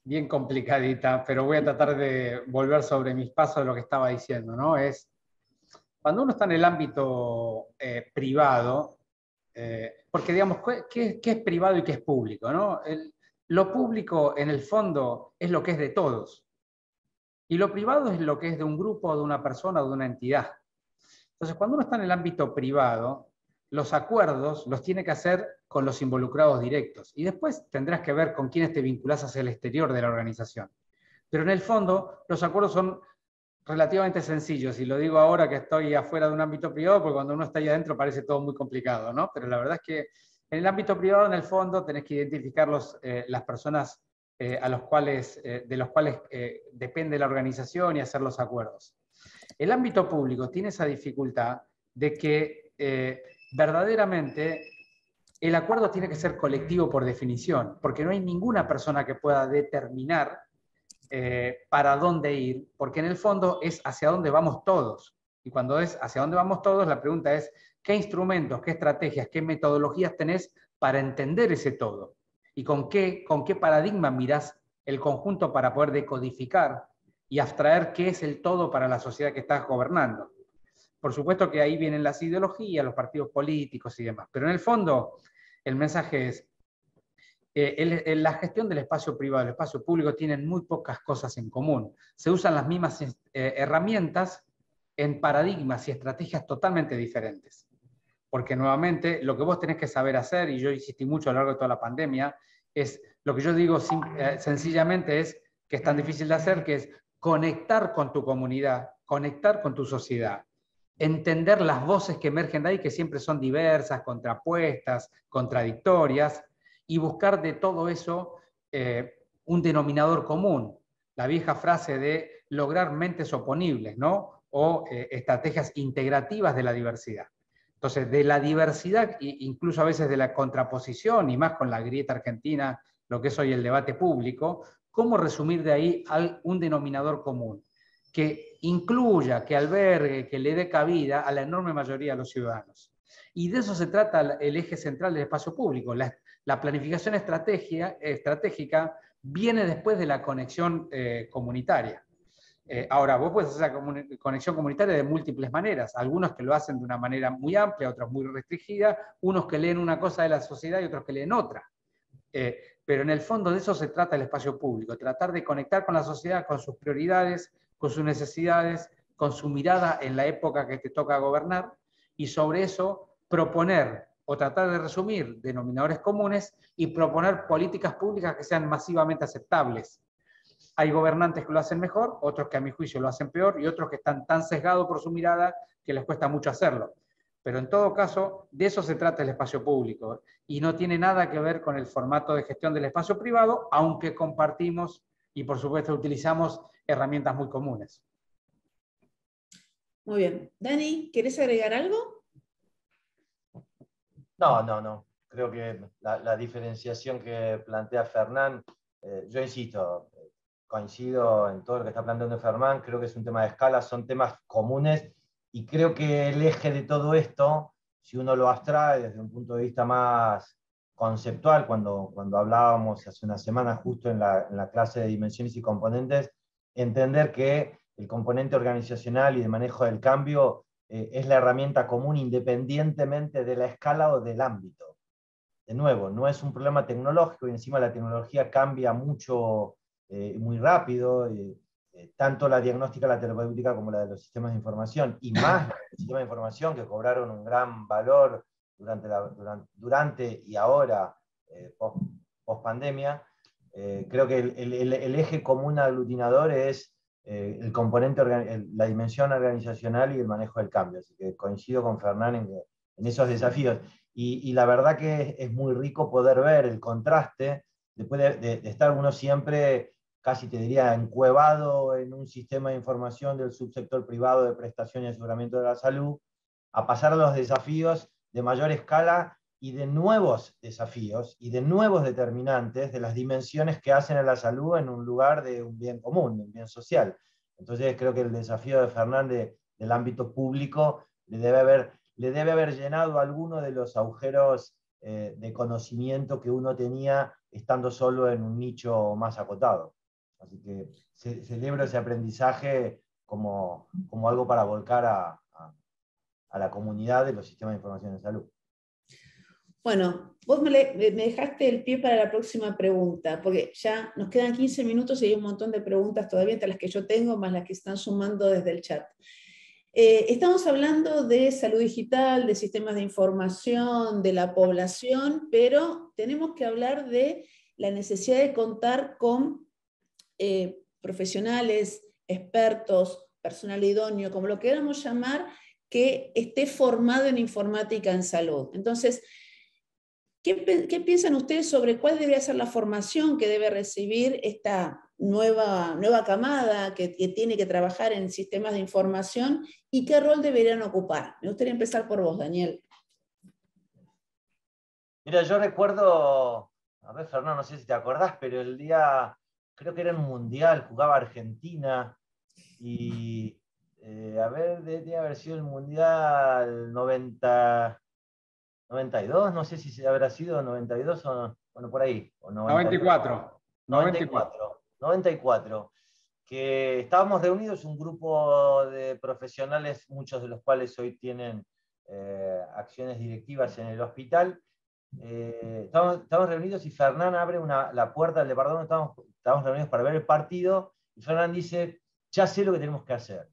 bien complicadita, pero voy a tratar de volver sobre mis pasos de lo que estaba diciendo, ¿no? Es, cuando uno está en el ámbito privado, porque digamos, ¿qué es privado y qué es público, ¿no? Lo público, en el fondo, es lo que es de todos. Y lo privado es lo que es de un grupo, de una persona o de una entidad. Entonces, cuando uno está en el ámbito privado, los acuerdos los tiene que hacer con los involucrados directos. Y después tendrás que ver con quiénes te vinculás hacia el exterior de la organización. Pero en el fondo, los acuerdos son relativamente sencillos. Y lo digo ahora que estoy afuera de un ámbito privado, porque cuando uno está ahí adentro parece todo muy complicado, ¿no? Pero la verdad es que en el ámbito privado, en el fondo, tenés que identificar las personas de los cuales depende la organización y hacer los acuerdos. El ámbito público tiene esa dificultad de que verdaderamente el acuerdo tiene que ser colectivo por definición, porque no hay ninguna persona que pueda determinar para dónde ir, porque en el fondo es hacia dónde vamos todos. Y cuando es hacia dónde vamos todos, la pregunta es, ¿qué instrumentos, qué estrategias, qué metodologías tenés para entender ese todo? ¿Y con qué paradigma mirás el conjunto para poder decodificar y abstraer qué es el todo para la sociedad que estás gobernando? Por supuesto que ahí vienen las ideologías, los partidos políticos y demás, pero en el fondo el mensaje es, la gestión del espacio privado y el espacio público tienen muy pocas cosas en común. Se usan las mismas herramientas en paradigmas y estrategias totalmente diferentes. Porque nuevamente lo que vos tenés que saber hacer, y yo insistí mucho a lo largo de toda la pandemia, es lo que yo digo sencillamente es que es tan difícil de hacer, que es conectar con tu comunidad, conectar con tu sociedad, entender las voces que emergen de ahí, que siempre son diversas, contrapuestas, contradictorias, y buscar de todo eso un denominador común. La vieja frase de lograr mentes oponibles, ¿no? O estrategias integrativas de la diversidad. Entonces, de la diversidad, incluso a veces de la contraposición, y más con la grieta argentina, lo que es hoy el debate público, ¿cómo resumir de ahí un denominador común? Que incluya, que albergue, que le dé cabida a la enorme mayoría de los ciudadanos. Y de eso se trata el eje central del espacio público. La planificación estratégica viene después de la conexión comunitaria. Ahora, vos puedes hacer la conexión comunitaria de múltiples maneras. Algunos que lo hacen de una manera muy amplia, otros muy restringida, unos que leen una cosa de la sociedad y otros que leen otra. Pero en el fondo de eso se trata el espacio público, tratar de conectar con la sociedad, con sus prioridades, con sus necesidades, con su mirada en la época que te toca gobernar, y sobre eso proponer o tratar de resumir denominadores comunes y proponer políticas públicas que sean masivamente aceptables. Hay gobernantes que lo hacen mejor, otros que a mi juicio lo hacen peor, y otros que están tan sesgados por su mirada que les cuesta mucho hacerlo. Pero en todo caso, de eso se trata el espacio público, y no tiene nada que ver con el formato de gestión del espacio privado, aunque compartimos y por supuesto utilizamos herramientas muy comunes. Muy bien. Dani, ¿querés agregar algo? No. Creo que la diferenciación que plantea Fernán, yo insisto, coincido en todo lo que está planteando Fernán, creo que es un tema de escala, son temas comunes Y creo que el eje de todo esto, si uno lo abstrae desde un punto de vista más conceptual, cuando hablábamos hace una semana justo en la clase de dimensiones y componentes, entender que el componente organizacional y de manejo del cambio es la herramienta común independientemente de la escala o del ámbito. De nuevo, no es un problema tecnológico y encima la tecnología cambia mucho, muy rápido, tanto la diagnóstica, la terapéutica como la de los sistemas de información, y más los sistemas de información que cobraron un gran valor durante y ahora, post pandemia. Creo que el eje común aglutinador es el componente, la dimensión organizacional y el manejo del cambio. Así que coincido con Fernán en esos desafíos. Y la verdad que es muy rico poder ver el contraste, después de estar uno siempre, casi te diría, encuevado en un sistema de información del subsector privado de prestación y aseguramiento de la salud, a pasar a los desafíos de mayor escala y de nuevos desafíos y de nuevos determinantes de las dimensiones que hacen a la salud en un lugar de un bien común, de un bien social. Entonces creo que el desafío de Fernández del ámbito público le debe haber llenado alguno de los agujeros de conocimiento que uno tenía estando solo en un nicho más acotado. Así que celebro ese aprendizaje como algo para volcar a la comunidad de los sistemas de información de salud. Bueno, vos me dejaste el pie para la próxima pregunta, porque ya nos quedan 15 minutos y hay un montón de preguntas todavía, entre las que yo tengo, más las que están sumando desde el chat. Estamos hablando de salud digital, de sistemas de información, de la población, pero tenemos que hablar de la necesidad de contar con profesionales, expertos, personal idóneo, como lo queramos llamar, que esté formado en informática en salud. Entonces, ¿qué piensan ustedes sobre cuál debería ser la formación que debe recibir esta nueva camada que tiene que trabajar en sistemas de información y qué rol deberían ocupar? Me gustaría empezar por vos, Daniel. Mira, yo recuerdo, a ver, Fernando, no sé si te acordás, pero el día, creo que era en un mundial, jugaba Argentina y, a ver, debe haber sido el mundial 92, no sé si habrá sido 92 o, bueno, por ahí. O 94. 94, que estábamos reunidos un grupo de profesionales, muchos de los cuales hoy tienen acciones directivas en el hospital. Estábamos reunidos y Fernán abre la puerta del departamento, estábamos reunidos para ver el partido, y Fernán dice, ya sé lo que tenemos que hacer.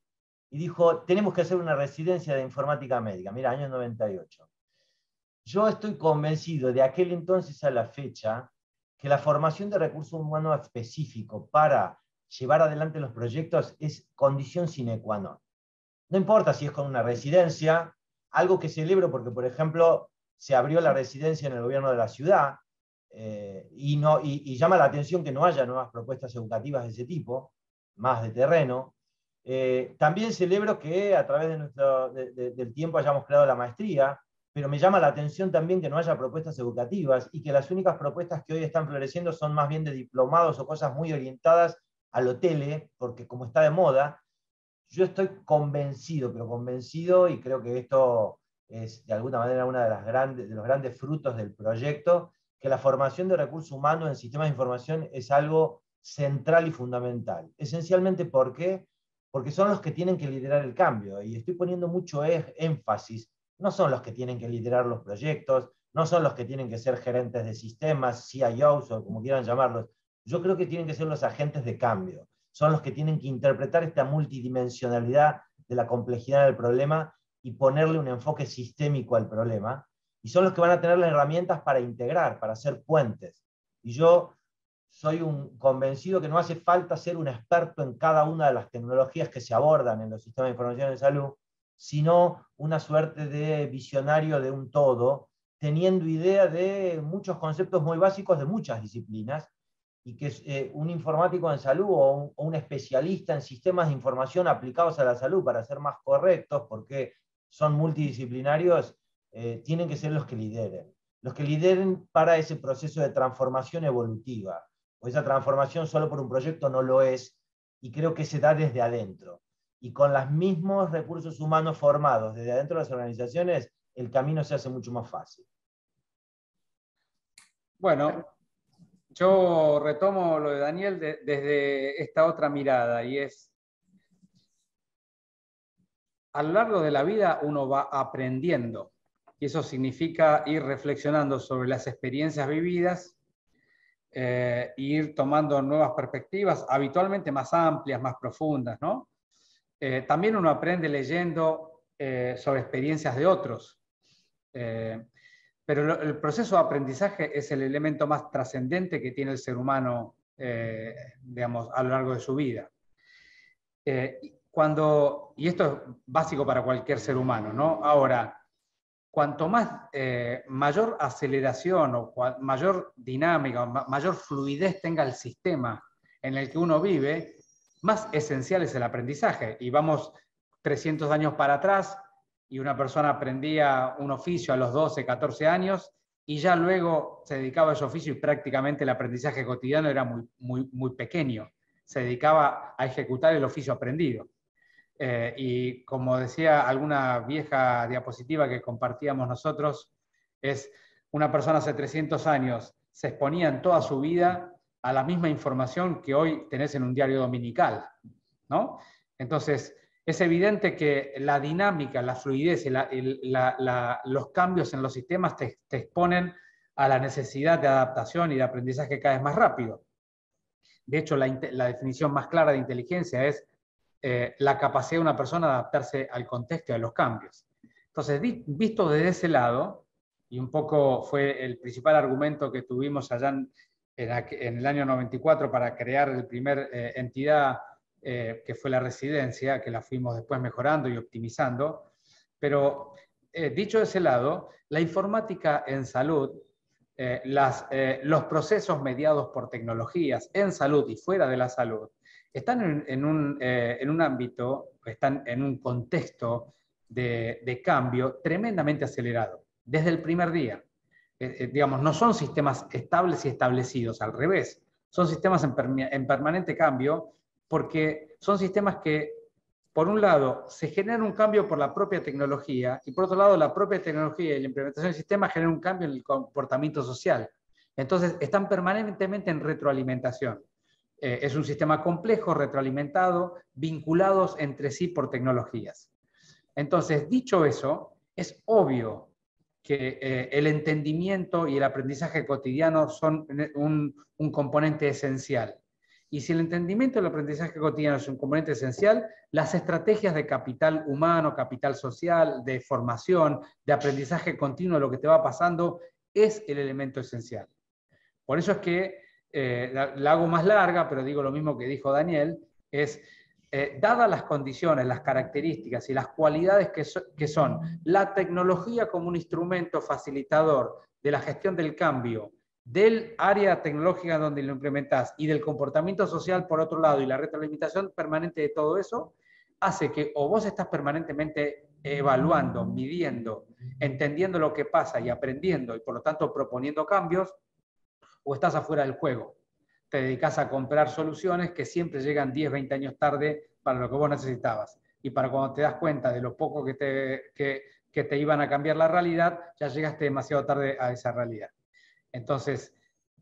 Y dijo, tenemos que hacer una residencia de informática médica, mira, año 98. Yo estoy convencido de aquel entonces a la fecha que la formación de recursos humanos específico para llevar adelante los proyectos es condición sine qua non. No importa si es con una residencia, algo que celebro porque, por ejemplo, se abrió la residencia en el gobierno de la ciudad y llama la atención que no haya nuevas propuestas educativas de ese tipo, más de terreno. También celebro que a través del tiempo hayamos creado la maestría, pero me llama la atención también que no haya propuestas educativas y que las únicas propuestas que hoy están floreciendo son más bien de diplomados o cosas muy orientadas a lo tele, porque como está de moda, yo estoy convencido, pero convencido, y creo que esto es de alguna manera uno de los grandes frutos del proyecto, que la formación de recursos humanos en sistemas de información es algo central y fundamental. Esencialmente, ¿por qué? Porque son los que tienen que liderar el cambio, y estoy poniendo mucho énfasis. No son los que tienen que liderar los proyectos, no son los que tienen que ser gerentes de sistemas, CIOs o como quieran llamarlos. Yo creo que tienen que ser los agentes de cambio. Son los que tienen que interpretar esta multidimensionalidad de la complejidad del problema y ponerle un enfoque sistémico al problema. Y son los que van a tener las herramientas para integrar, para hacer puentes. Y yo soy un convencido que no hace falta ser un experto en cada una de las tecnologías que se abordan en los sistemas de información de salud, sino una suerte de visionario de un todo, teniendo idea de muchos conceptos muy básicos de muchas disciplinas, y que un informático en salud o un especialista en sistemas de información aplicados a la salud, para ser más correctos, porque son multidisciplinarios, tienen que ser los que lideren para ese proceso de transformación evolutiva. O esa transformación solo por un proyecto no lo es, y creo que se da desde adentro. y con los mismos recursos humanos formados desde adentro de las organizaciones, el camino se hace mucho más fácil. Bueno, yo retomo lo de Daniel desde esta otra mirada, y es, a lo largo de la vida uno va aprendiendo, y eso significa ir reflexionando sobre las experiencias vividas, ir tomando nuevas perspectivas, habitualmente más amplias, más profundas, ¿no? También uno aprende leyendo sobre experiencias de otros, pero el proceso de aprendizaje es el elemento más trascendente que tiene el ser humano, digamos, a lo largo de su vida. Y esto es básico para cualquier ser humano, ¿no? Ahora, cuanto más mayor aceleración o mayor dinámica, o mayor fluidez tenga el sistema en el que uno vive, más esencial es el aprendizaje. Y vamos 300 años para atrás, y una persona aprendía un oficio a los 12, 14 años, y ya luego se dedicaba a ese oficio y prácticamente el aprendizaje cotidiano era muy pequeño. Se dedicaba a ejecutar el oficio aprendido. Y como decía alguna vieja diapositiva que compartíamos nosotros, es una persona hace 300 años se exponía en toda su vida a la misma información que hoy tenés en un diario dominical, ¿no? Entonces, es evidente que la dinámica, la fluidez y los cambios en los sistemas te exponen a la necesidad de adaptación y de aprendizaje cada vez más rápido. De hecho, la definición más clara de inteligencia es la capacidad de una persona de adaptarse al contexto y a los cambios. Entonces, visto desde ese lado, y un poco fue el principal argumento que tuvimos allá en el año 94 para crear la primera entidad que fue la residencia, que la fuimos después mejorando y optimizando. Pero dicho de ese lado, la informática en salud, los procesos mediados por tecnologías en salud y fuera de la salud, están en un ámbito, están en un contexto de cambio tremendamente acelerado, desde el primer día. Digamos, no son sistemas estables y establecidos, al revés, son sistemas en permanente cambio, porque son sistemas que, por un lado, se genera un cambio por la propia tecnología, y por otro lado, la propia tecnología y la implementación del sistema generan un cambio en el comportamiento social. Entonces, están permanentemente en retroalimentación. Es un sistema complejo, retroalimentado, vinculados entre sí por tecnologías. Entonces, dicho eso, es obvio que el entendimiento y el aprendizaje cotidiano son un componente esencial. Y si el entendimiento y el aprendizaje cotidiano es un componente esencial, las estrategias de capital humano, capital social, de formación, de aprendizaje continuo, lo que te va pasando, es el elemento esencial. Por eso es que la hago más larga, pero digo lo mismo que dijo Daniel, es, dadas las condiciones, las características y las cualidades que son la tecnología como un instrumento facilitador de la gestión del cambio, del área tecnológica donde lo implementás y del comportamiento social por otro lado, y la retroalimentación permanente de todo eso, hace que o vos estás permanentemente evaluando, midiendo, entendiendo lo que pasa y aprendiendo, y por lo tanto proponiendo cambios, o estás afuera del juego. Te dedicas a comprar soluciones que siempre llegan 10, 20 años tarde para lo que vos necesitabas. Y para cuando te das cuenta de lo poco que te iban a cambiar la realidad, ya llegaste demasiado tarde a esa realidad. Entonces,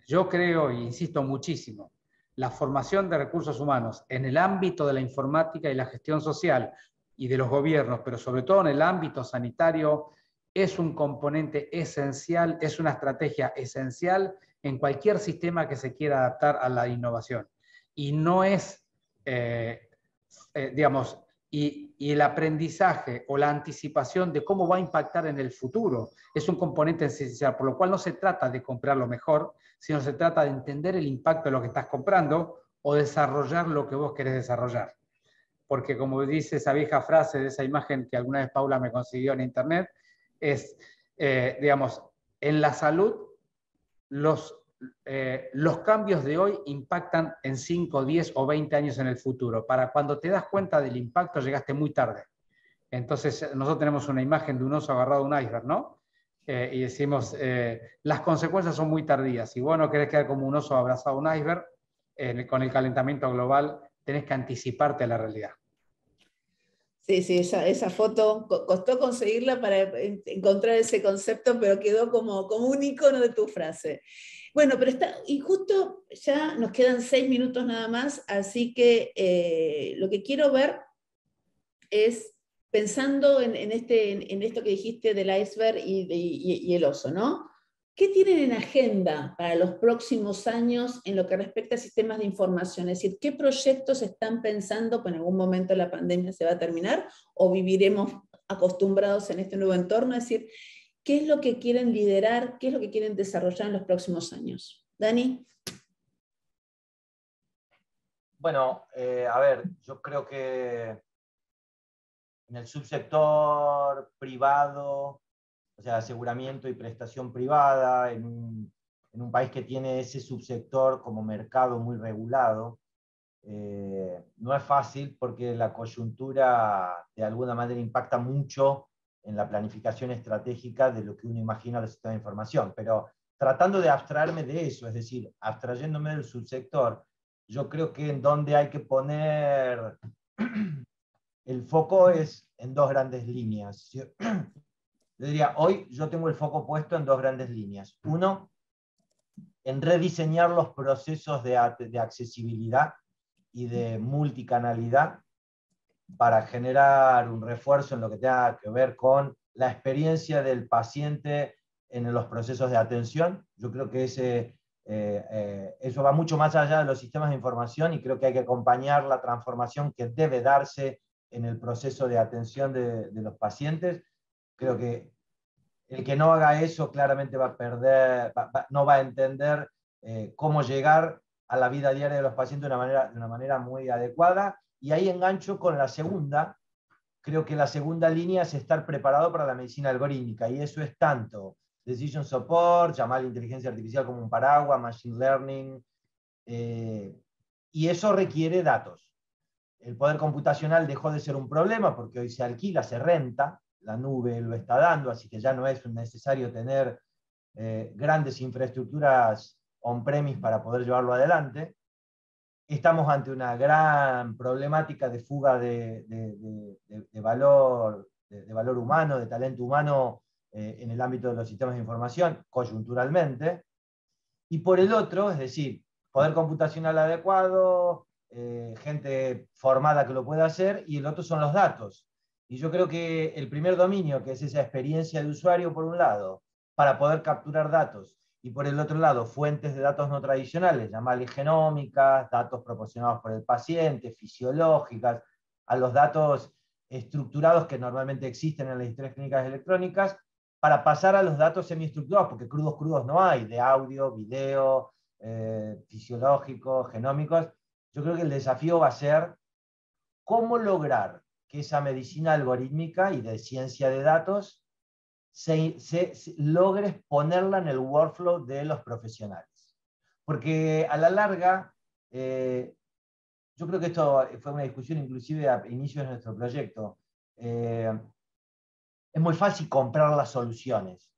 yo creo, e insisto muchísimo, la formación de recursos humanos en el ámbito de la informática y la gestión social y de los gobiernos, pero sobre todo en el ámbito sanitario, es un componente esencial, es una estrategia esencial en cualquier sistema que se quiera adaptar a la innovación. Y no es, digamos, y el aprendizaje o la anticipación de cómo va a impactar en el futuro es un componente esencial, por lo cual no se trata de comprar lo mejor, sino se trata de entender el impacto de lo que estás comprando o desarrollar lo que vos querés desarrollar. Porque como dice esa vieja frase de esa imagen que alguna vez Paula me consiguió en internet, es, digamos, en la salud, los cambios de hoy impactan en 5, 10 o 20 años en el futuro. Para cuando te das cuenta del impacto, llegaste muy tarde. Entonces, nosotros tenemos una imagen de un oso agarrado a un iceberg, ¿no? Y decimos, las consecuencias son muy tardías. Si vos no querés quedar como un oso abrazado a un iceberg, con el calentamiento global, tenés que anticiparte a la realidad. Sí, sí, esa foto costó conseguirla para encontrar ese concepto, pero quedó como un icono de tu frase. Bueno, pero y justo ya nos quedan 6 minutos nada más, así que lo que quiero ver es, pensando en esto que dijiste del iceberg y el oso, ¿no? ¿Qué tienen en agenda para los próximos años en lo que respecta a sistemas de información? Es decir, ¿qué proyectos están pensando que en algún momento la pandemia se va a terminar o viviremos acostumbrados en este nuevo entorno? Es decir, ¿qué es lo que quieren liderar? ¿Qué es lo que quieren desarrollar en los próximos años? Dani. Bueno, a ver, yo creo que en el subsector privado, o sea, aseguramiento y prestación privada, en un país que tiene ese subsector como mercado muy regulado, no es fácil porque la coyuntura de alguna manera impacta mucho en la planificación estratégica de lo que uno imagina del sistema de información. Pero tratando de abstraerme de eso, es decir, abstrayéndome del subsector, yo creo que en donde hay que poner el foco es en dos grandes líneas. Yo diría, hoy yo tengo el foco puesto en dos grandes líneas. Uno, en rediseñar los procesos de accesibilidad y de multicanalidad para generar un refuerzo en lo que tenga que ver con la experiencia del paciente en los procesos de atención. Yo creo que eso va mucho más allá de los sistemas de información y creo que hay que acompañar la transformación que debe darse en el proceso de atención de los pacientes. Creo que el que no haga eso claramente va a perder, no va a entender cómo llegar a la vida diaria de los pacientes de una manera muy adecuada. Y ahí engancho con la segunda. Creo que la segunda línea es estar preparado para la medicina algorítmica, y eso es tanto decision support, llamar la inteligencia artificial como un paraguas, machine learning, y eso requiere datos. El poder computacional dejó de ser un problema porque hoy se alquila, se renta, la nube lo está dando, así que ya no es necesario tener grandes infraestructuras on-premise para poder llevarlo adelante. Estamos ante una gran problemática de fuga de valor humano, de talento humano en el ámbito de los sistemas de información, coyunturalmente. Y por el otro, es decir, poder computacional adecuado, gente formada que lo pueda hacer, y el otro son los datos. Y yo creo que el primer dominio, que es esa experiencia de usuario por un lado, para poder capturar datos, y por el otro lado, fuentes de datos no tradicionales, llamarle genómicas, datos proporcionados por el paciente, fisiológicas, a los datos estructurados que normalmente existen en las historias clínicas electrónicas, para pasar a los datos semiestructurados, porque crudos no hay, de audio, video, fisiológicos, genómicos. Yo creo que el desafío va a ser cómo lograr que esa medicina algorítmica y de ciencia de datos se logre ponerla en el workflow de los profesionales. Porque a la larga, yo creo que esto fue una discusión inclusive a inicios de nuestro proyecto, es muy fácil comprar las soluciones,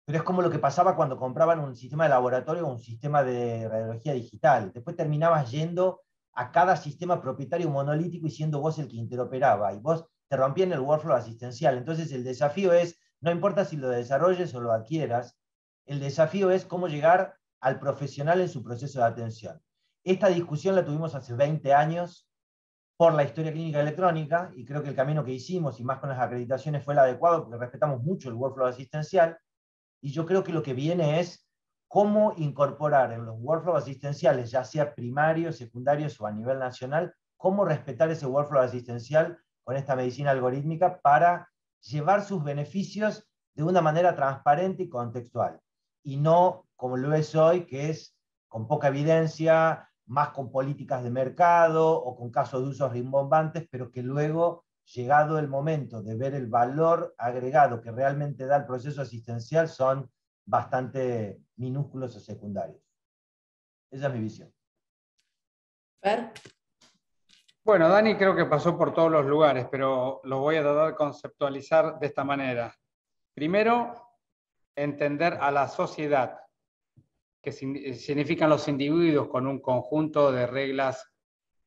pero es como lo que pasaba cuando compraban un sistema de laboratorio o un sistema de radiología digital. Después terminabas yendo a cada sistema propietario monolítico y siendo vos el que interoperaba, y vos te rompían el workflow asistencial. Entonces el desafío es, no importa si lo desarrolles o lo adquieras, el desafío es cómo llegar al profesional en su proceso de atención. Esta discusión la tuvimos hace 20 años por la historia clínica electrónica, y creo que el camino que hicimos, y más con las acreditaciones, fue el adecuado porque respetamos mucho el workflow asistencial, y yo creo que lo que viene es cómo incorporar en los workflows asistenciales, ya sea primarios, secundarios o a nivel nacional, cómo respetar ese workflow asistencial con esta medicina algorítmica para llevar sus beneficios de una manera transparente y contextual, y no como lo es hoy, que es con poca evidencia, más con políticas de mercado o con casos de usos rimbombantes, pero que luego, llegado el momento de ver el valor agregado que realmente da el proceso asistencial, son bastante minúsculos o secundarios. Esa es mi visión. Fer. Bueno, Dani creo que pasó por todos los lugares, pero lo voy a tratar de conceptualizar de esta manera. Primero, entender a la sociedad, que significan los individuos con un conjunto de reglas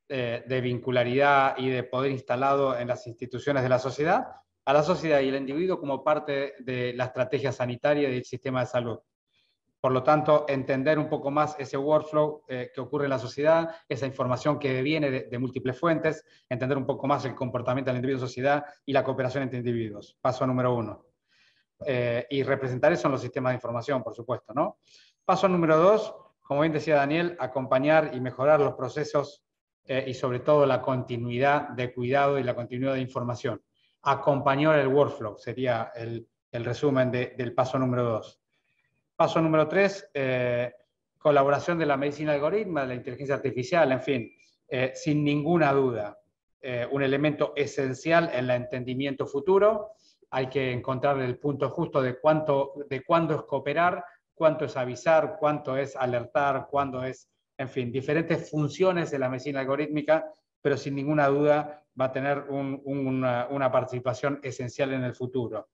de vincularidad y de poder instalado en las instituciones de la sociedad, a la sociedad y el individuo como parte de la estrategia sanitaria y del sistema de salud. Por lo tanto, entender un poco más ese workflow que ocurre en la sociedad, esa información que viene de múltiples fuentes, entender un poco más el comportamiento del individuo-sociedad y la cooperación entre individuos. Paso número 1. Y representar eso en los sistemas de información, por supuesto, ¿no? Paso número 2, como bien decía Daniel, acompañar y mejorar los procesos y sobre todo la continuidad de cuidado y la continuidad de información. Acompañar el workflow sería el resumen del paso número 2. Paso número 3, colaboración de la medicina algoritma, de la inteligencia artificial, en fin, sin ninguna duda, un elemento esencial en el entendimiento futuro. Hay que encontrar el punto justo de cuándo es cooperar, cuánto es avisar, cuánto es alertar, cuándo es, en fin, diferentes funciones de la medicina algorítmica, pero sin ninguna duda va a tener una participación esencial en el futuro.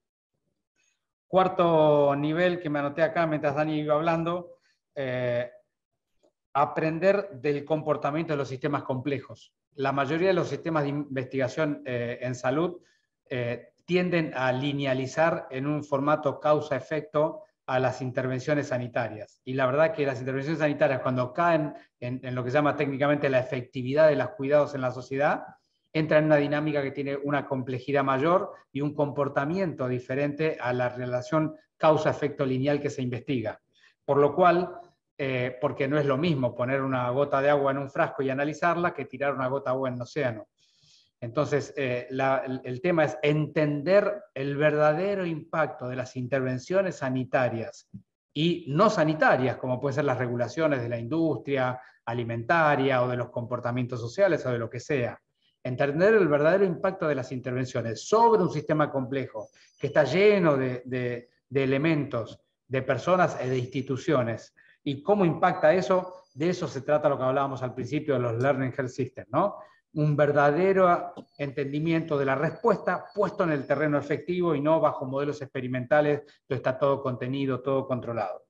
Cuarto nivel que me anoté acá mientras Dani iba hablando, aprender del comportamiento de los sistemas complejos. La mayoría de los sistemas de investigación en salud tienden a linealizar en un formato causa-efecto a las intervenciones sanitarias. Y la verdad que las intervenciones sanitarias, cuando caen en lo que se llama técnicamente la efectividad de los cuidados en la sociedad, entra en una dinámica que tiene una complejidad mayor y un comportamiento diferente a la relación causa-efecto lineal que se investiga. Por lo cual, porque no es lo mismo poner una gota de agua en un frasco y analizarla que tirar una gota de agua en el océano. Entonces, el tema es entender el verdadero impacto de las intervenciones sanitarias y no sanitarias, como pueden ser las regulaciones de la industria alimentaria o de los comportamientos sociales o de lo que sea. Entender el verdadero impacto de las intervenciones sobre un sistema complejo que está lleno de elementos, de personas y de instituciones. ¿Y cómo impacta eso? De eso se trata lo que hablábamos al principio de los Learning Health Systems, ¿no? Un verdadero entendimiento de la respuesta puesto en el terreno efectivo y no bajo modelos experimentales, donde está todo contenido, todo controlado.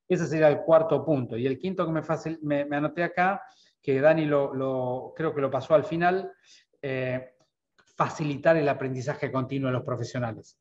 Ese sería el cuarto punto. Y el quinto que me anoté acá, que Dani creo que lo pasó al final, facilitar el aprendizaje continuo de los profesionales.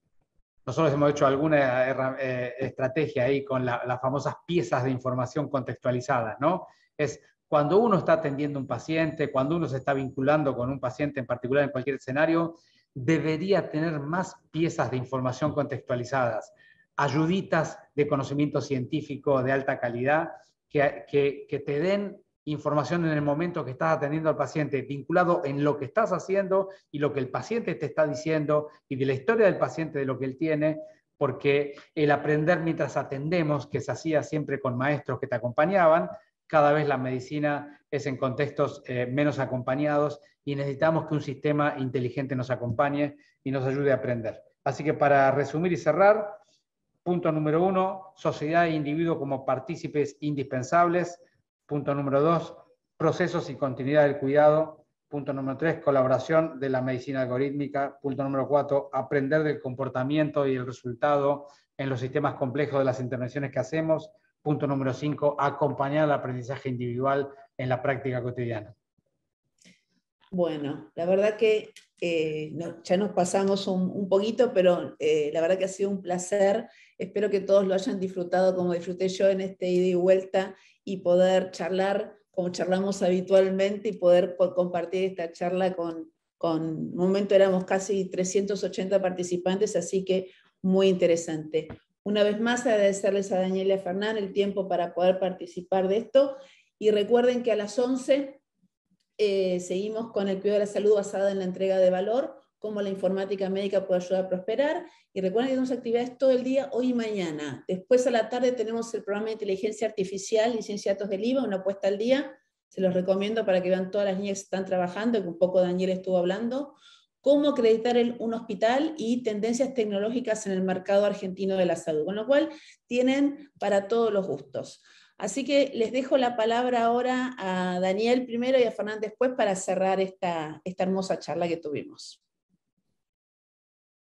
Nosotros hemos hecho alguna estrategia ahí con las famosas piezas de información contextualizadas, ¿no? Es cuando uno está atendiendo a un paciente, cuando uno se está vinculando con un paciente en particular en cualquier escenario, debería tener más piezas de información contextualizadas, ayuditas de conocimiento científico de alta calidad que te den información en el momento que estás atendiendo al paciente, vinculado en lo que estás haciendo y lo que el paciente te está diciendo y de la historia del paciente, de lo que él tiene, porque el aprender mientras atendemos, que se hacía siempre con maestros que te acompañaban, cada vez la medicina es en contextos menos acompañados y necesitamos que un sistema inteligente nos acompañe y nos ayude a aprender. Así que para resumir y cerrar, punto número 1, sociedad e individuo como partícipes indispensables. Punto número 2, procesos y continuidad del cuidado. Punto número 3, colaboración de la medicina algorítmica. Punto número 4, aprender del comportamiento y el resultado en los sistemas complejos de las intervenciones que hacemos. Punto número 5, acompañar el aprendizaje individual en la práctica cotidiana. Bueno, la verdad que ya nos pasamos un poquito, pero la verdad que ha sido un placer. Espero que todos lo hayan disfrutado como disfruté yo en este ida y vuelta y poder charlar como charlamos habitualmente y poder compartir esta charla con un momento éramos casi 380 participantes, así que muy interesante. Una vez más, agradecerles a Daniela y a Fernán el tiempo para poder participar de esto y recuerden que a las 11 seguimos con el cuidado de la salud basado en la entrega de valor, cómo la informática médica puede ayudar a prosperar. Y recuerden que tenemos actividades todo el día, hoy y mañana. Después a la tarde tenemos el programa de inteligencia artificial y ciencia de datos del IVA, una puesta al día. Se los recomiendo para que vean todas las líneas que están trabajando, que un poco Daniel estuvo hablando. Cómo acreditar un hospital y tendencias tecnológicas en el mercado argentino de la salud. Con lo cual tienen para todos los gustos. Así que les dejo la palabra ahora a Daniel primero y a Fernán después para cerrar esta hermosa charla que tuvimos.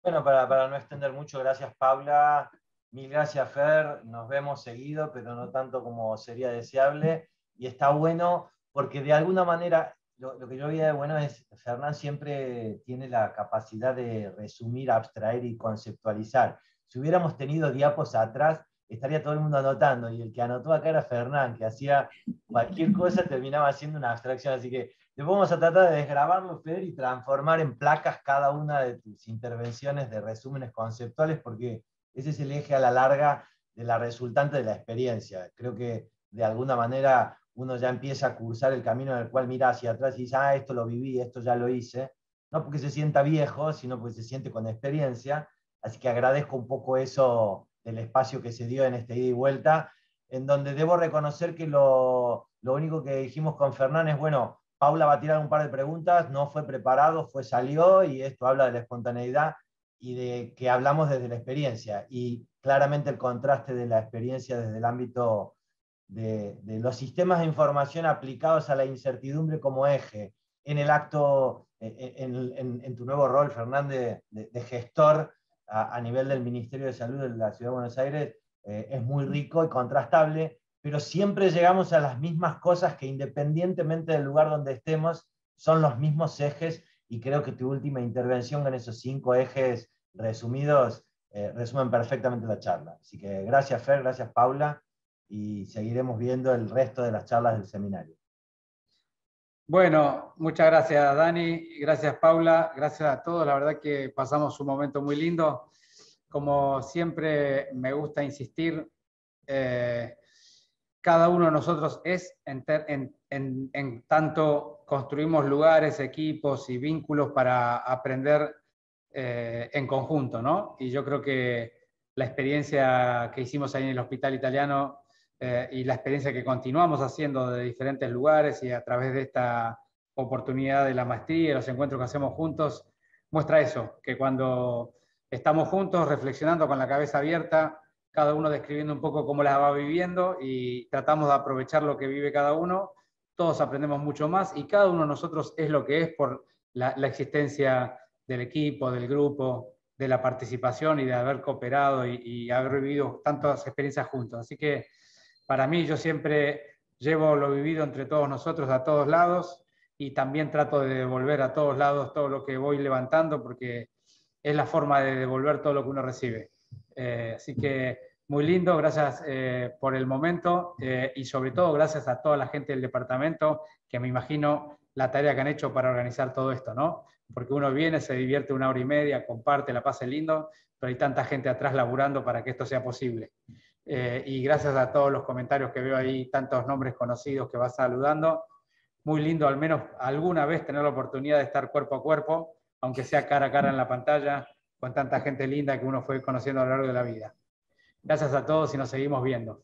Bueno, para no extender mucho, gracias Paula, mil gracias Fer, nos vemos seguido, pero no tanto como sería deseable, y está bueno porque de alguna manera lo que yo veía de bueno es, Fernán siempre tiene la capacidad de resumir, abstraer y conceptualizar. Si hubiéramos tenido diapos atrás, estaría todo el mundo anotando, y el que anotó acá era Fernán, que hacía cualquier cosa, terminaba haciendo una abstracción. Así que después vamos a tratar de desgrabarlo, Fer, y transformar en placas cada una de tus intervenciones de resúmenes conceptuales, porque ese es el eje a la larga de la resultante de la experiencia. Creo que de alguna manera uno ya empieza a cursar el camino en el cual mira hacia atrás y dice, ah, esto lo viví, esto ya lo hice. No porque se sienta viejo, sino porque se siente con experiencia. Así que agradezco un poco eso del espacio que se dio en este ida y vuelta, en donde debo reconocer que lo único que dijimos con Fernán es, bueno, Paula va a tirar un par de preguntas, no fue preparado, salió, y esto habla de la espontaneidad y de que hablamos desde la experiencia. Y claramente el contraste de la experiencia desde el ámbito de los sistemas de información aplicados a la incertidumbre como eje en el acto, en tu nuevo rol, Fernández, de gestor a nivel del Ministerio de Salud de la Ciudad de Buenos Aires, es muy rico y contrastable, pero siempre llegamos a las mismas cosas que, independientemente del lugar donde estemos, son los mismos ejes, y creo que tu última intervención con esos 5 ejes resumidos resumen perfectamente la charla. Así que gracias, Fer, gracias, Paula, y seguiremos viendo el resto de las charlas del seminario. Bueno, muchas gracias, Dani, gracias, Paula, gracias a todos. La verdad que pasamos un momento muy lindo. Como siempre me gusta insistir, cada uno de nosotros es en tanto construimos lugares, equipos y vínculos para aprender en conjunto, ¿no? Y yo creo que la experiencia que hicimos ahí en el Hospital Italiano y la experiencia que continuamos haciendo de diferentes lugares y a través de esta oportunidad de la maestría y los encuentros que hacemos juntos, muestra eso, que cuando estamos juntos reflexionando con la cabeza abierta, cada uno describiendo un poco cómo las va viviendo y tratamos de aprovechar lo que vive cada uno, todos aprendemos mucho más y cada uno de nosotros es lo que es por la existencia del equipo, del grupo, de la participación y de haber cooperado y haber vivido tantas experiencias juntos. Así que para mí yo siempre llevo lo vivido entre todos nosotros a todos lados y también trato de devolver a todos lados todo lo que voy levantando porque es la forma de devolver todo lo que uno recibe. Así que muy lindo, gracias por el momento y sobre todo gracias a toda la gente del departamento que me imagino la tarea que han hecho para organizar todo esto, ¿no? Porque uno viene, se divierte 1 hora y media, comparte, la pasa lindo, pero hay tanta gente atrás laburando para que esto sea posible. Y gracias a todos los comentarios que veo ahí, tantos nombres conocidos que vas saludando. Muy lindo al menos alguna vez tener la oportunidad de estar cuerpo a cuerpo, aunque sea cara a cara en la pantalla, con tanta gente linda que uno fue conociendo a lo largo de la vida. Gracias a todos y nos seguimos viendo.